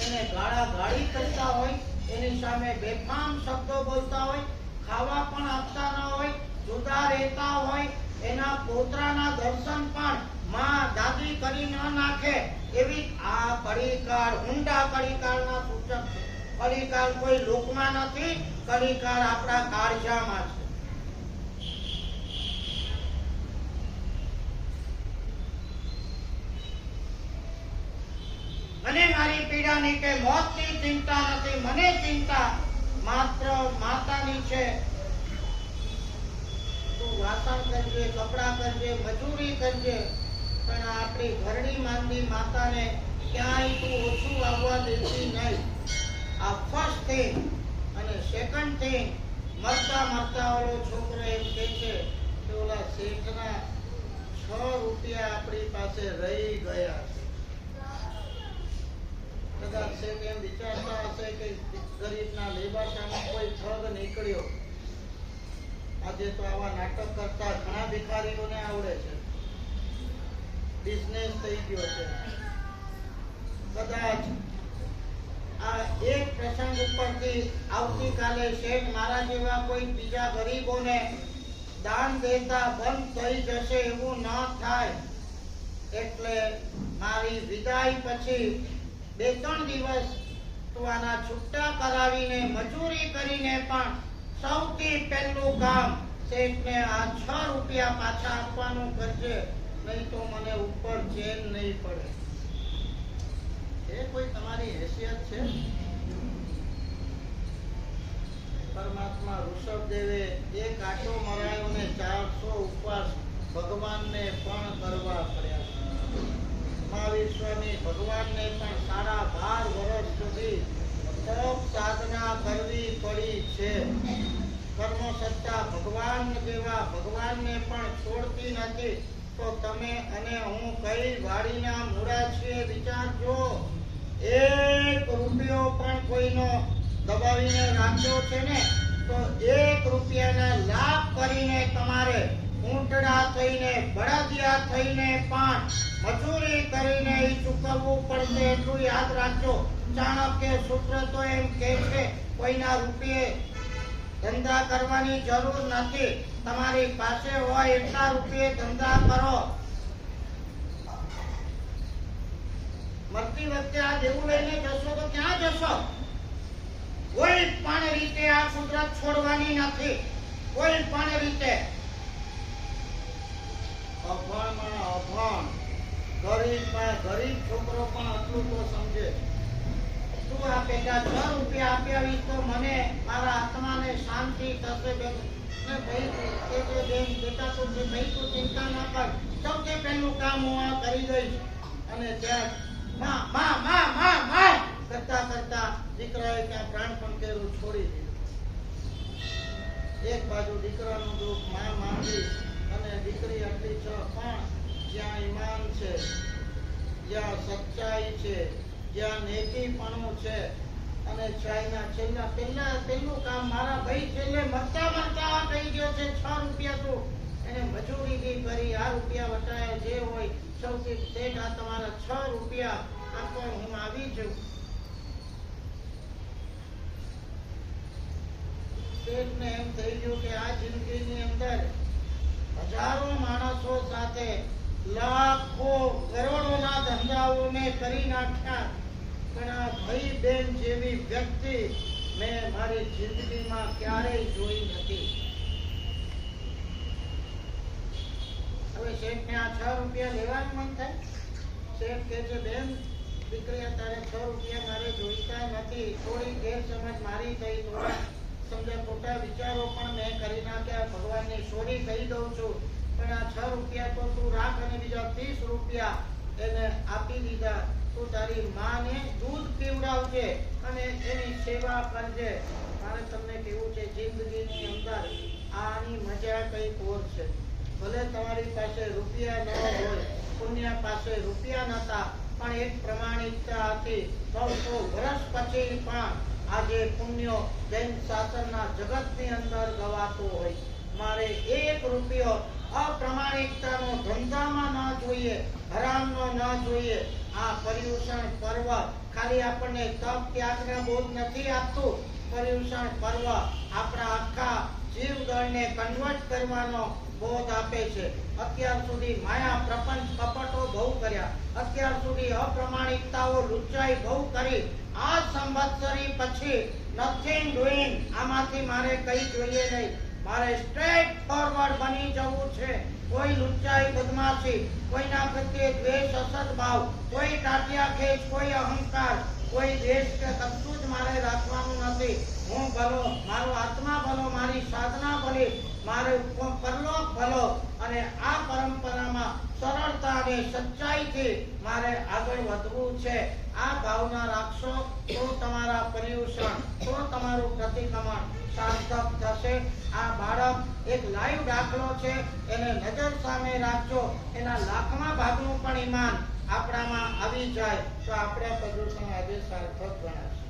એને ગાળાગાળી કરતા હોય, એની સામે બેફામ શબ્દો બોલતા હોય, ખાવા પણ આપતા ન હોય, જુદા રહેતા હોય, એના પોતરાના દર્શન પણ માં દાદી કરી ન નાખે એવી આ કળીકાળ, ઊંડા કળીકાળના સૂચક છે. કળીકાળ કોઈ લોકમાં નથી, કળીકાળ આપણા કાળજામાં છે. મને મારી પીડાની કે મોતની ચિંતા નથી, મને ચિંતા માત્ર માતાની છે. તું વાસણ કરજે, કપડા કરજે, મજૂરી કરજે, પણ આપણી ઘરડી માંદી માતાને ક્યાંય તું ઓછું આવવા દેતી નહીં. આ ફર્સ્ટ થિંગ. અને સેકન્ડ થિંગ, મરતા ઓલો છોકરો એમ કહે છે કે ઓલા શેઠના 6 રૂપિયા આપણી પાસે રહી ગયા છે. કદાચ શેઠ એમ વિચારતા હશે કે ગરીબના લેબાસામાં કોઈ ઠગ નીકળ્યો. આજે તો આવા નાટક કરતા ઘણા ભિખારીઓને આવડે છે, બિઝનેસ થઈ ગયો છે. કદાચ આ એક પ્રસંગ ઉપરથી આવતીકાલે શેઠ મારા જેવા કોઈ બીજા ગરીબોને દાન દેતા બંધ થઈ જશે એવું ન થાય. એટલે મારી વિદાય પછી 2-3 દિવસ તું આના છૂટા કરાવીને મજૂરી કરીને પણ સૌથી પહેલું કામ શેઠને આ 6 રૂપિયા પાછા આપવાનું કરજે, નહીં તો મને ઉપર ચેન નહીં પડે. એ કોઈ તમારી હેસિયત છે? પરમાત્મા ઋષભદેવે એક આટો મરાયો ને 400 ઉપવાસ ભગવાનને પણ કરવા પડ્યા. મહાવીર સ્વામી ભગવાનને પણ 12.5 વર્ષ સુધી તપ સાધના કરવી પડી છે. કર્મ સત્તા ભગવાન જેવા ભગવાનને પણ છોડતી નથી. તો તમે અને હું કઈ વાડીના મૂળા છીએ વિચારજો. 1 રૂપિયો પણ કોઈનો દબાવીને રાખ્યો છે ને તો 1 રૂપિયાના લાભ કરીને તમારે ઊંટડા થઈને, બળદિયા થઈને પણ મજૂરી કરીને એ ચૂકવવું પડશે. એટલું યાદ રાખજો. ચાણક્ય સૂત્ર તો એમ કહે છે કોઈના રૂપિયે ધંધા કરવાની જરૂર નથી. તમારી પાસે હોય એટલા રૂપિયે ધંધા કરો. મરતી વખતે આ દેવું લઈને જશો તો ક્યાં જશો? કોઈ પણ રીતે આ કુદરત છોડવાની નથી, કોઈ પણ રીતે. અભણમાં અભણ, ગરીબમાં ગરીબ છોકરો પણ આટલું તો સમજે. તું આ પેટા 6 રૂપિયા આપ્યા વીસ તો મને મારા આત્માને શાંતિ થશે બેન. ને ભાઈ કે જે બેન બેટા તું જે ભાઈ તું ચિંતા ના કર, સૌથી પહેલું કામ હું આ કરી દઈશ. અને ત્યાં માં માં માં માં માં કરતા કરતા દીકરાએ ત્યાં પ્રાણ પંખેરું છોડી દીધું. એક બાજુ દીકરાનું દુઃખ માં માંગી અને દીકરી આટલી છ, પણ જ્યાં ઈમાન છે, જ્યાં સચ્ચાઈ છે, જ્યાં નેકીપણું છે, અને ચાઈના પહેલું કામ મારા ભાઈ છેલ્લે મરતા કહી ગયો છે 6 રૂપિયા તો એને મજૂરી બી કરી, આ રૂપિયા વટાયા જે હોય સૌથી શેઠ આ તમારા 6 રૂપિયા આપો, હું આવી છું. શેઠને એમ થઈ ગયું કે આ જિંદગીની અંદર હજારો માણસો સાથે લાખો કરોડોના ધંધાઓ મેં કરી નાખ્યા, પણ આ ભાઈ બેન જેવી વ્યક્તિ મેં મારી જિંદગીમાં ક્યારેય જોઈ નથી. હવે શેઠને આ 6 રૂપિયા લેવાનું મન થાય. શેઠ કહે છે બેન દીકરી અત્યારે 6 રૂપિયા મારે જોઈતા નથી, થોડી ગેરસમજ મારી થઈ, થોડા સમજ્યા ખોટા વિચારો પણ મેં કરી નાખ્યા, ભગવાનની સોરી કહી દઉં છું, પણ આ 6 રૂપિયા તો તું રાખ અને બીજા 30 રૂપિયા એને આપી દીધા. તું તારી માને દૂધ પીવડાવજે અને એની સેવા કરજે. મારે તમને કેવું છે જિંદગીની અંદર આની મજા કઈ ઓર છે. ભલે તમારી પાસે રૂપિયા ન હોય, પુણ્ય પાસે રૂપિયા નતા, પણ એક પ્રમાણિકતા હતી. 100 વર્ષ પછી પણ આજે પુણ્યો જૈન શાસનના જગતની અંદર ગવાતો હોય. મારે 1 રૂપિયો અપ્રમાણિકતાનો ધંધામાં ન જોઈએ, હરામનો ન જોઈએ. આ પર્યુષણ પર્વ ખાલી આપણને તપ ત્યાગના બોધ નથી આપતું. પર્યુષણ પર્વ આપણા આખા જીવદળને કન્વર્ટ કરવાનો બોધ આપે છે. અત્યાર સુધી માયા પ્રપંચ કપટો બહુ કર્યા, અત્યાર સુધી અપ્રમાણિકતાઓ લુચ્ચાઈ બહુ કરી. આ સંવત્સરી પછી નથિંગ ડુઈંગ, આમાંથી મારે કઈ જોઈએ નહીં. મારે સ્ટ્રેટ ફોરવર્ડ બની જવું છે. કોઈ લુચ્ચાઈ બદમાશી, કોઈના પ્રત્યે દ્વેષ અસદભાવ, કોઈ ટાટિયા ખેંચ, કોઈ અહંકાર, કોઈ દેશ કે કશું જ મારે રાખવાનું નથી. હું ભલો, મારો આત્મા ભલો, મારી સાધના ભલી, મારે પરલોક ભલો, અને આ પરંપરામાં સરળતા અને સચ્ચાઈથી મારે આગળ વધવું છે. આ ભાવના રાખશો તો તમારા પર્યુષણ, તો તમારું પ્રતિક્રમણ સાર્થક થશે. આ બાળક એક લાઈવ દાખલો છે, એને નજર સામે રાખજો. એના લાખમાં ભાગનું પણ ઈમાન આપણામાં આવી જાય તો આપણા પર્યુષણ આજે સાર્થક ગણાશે.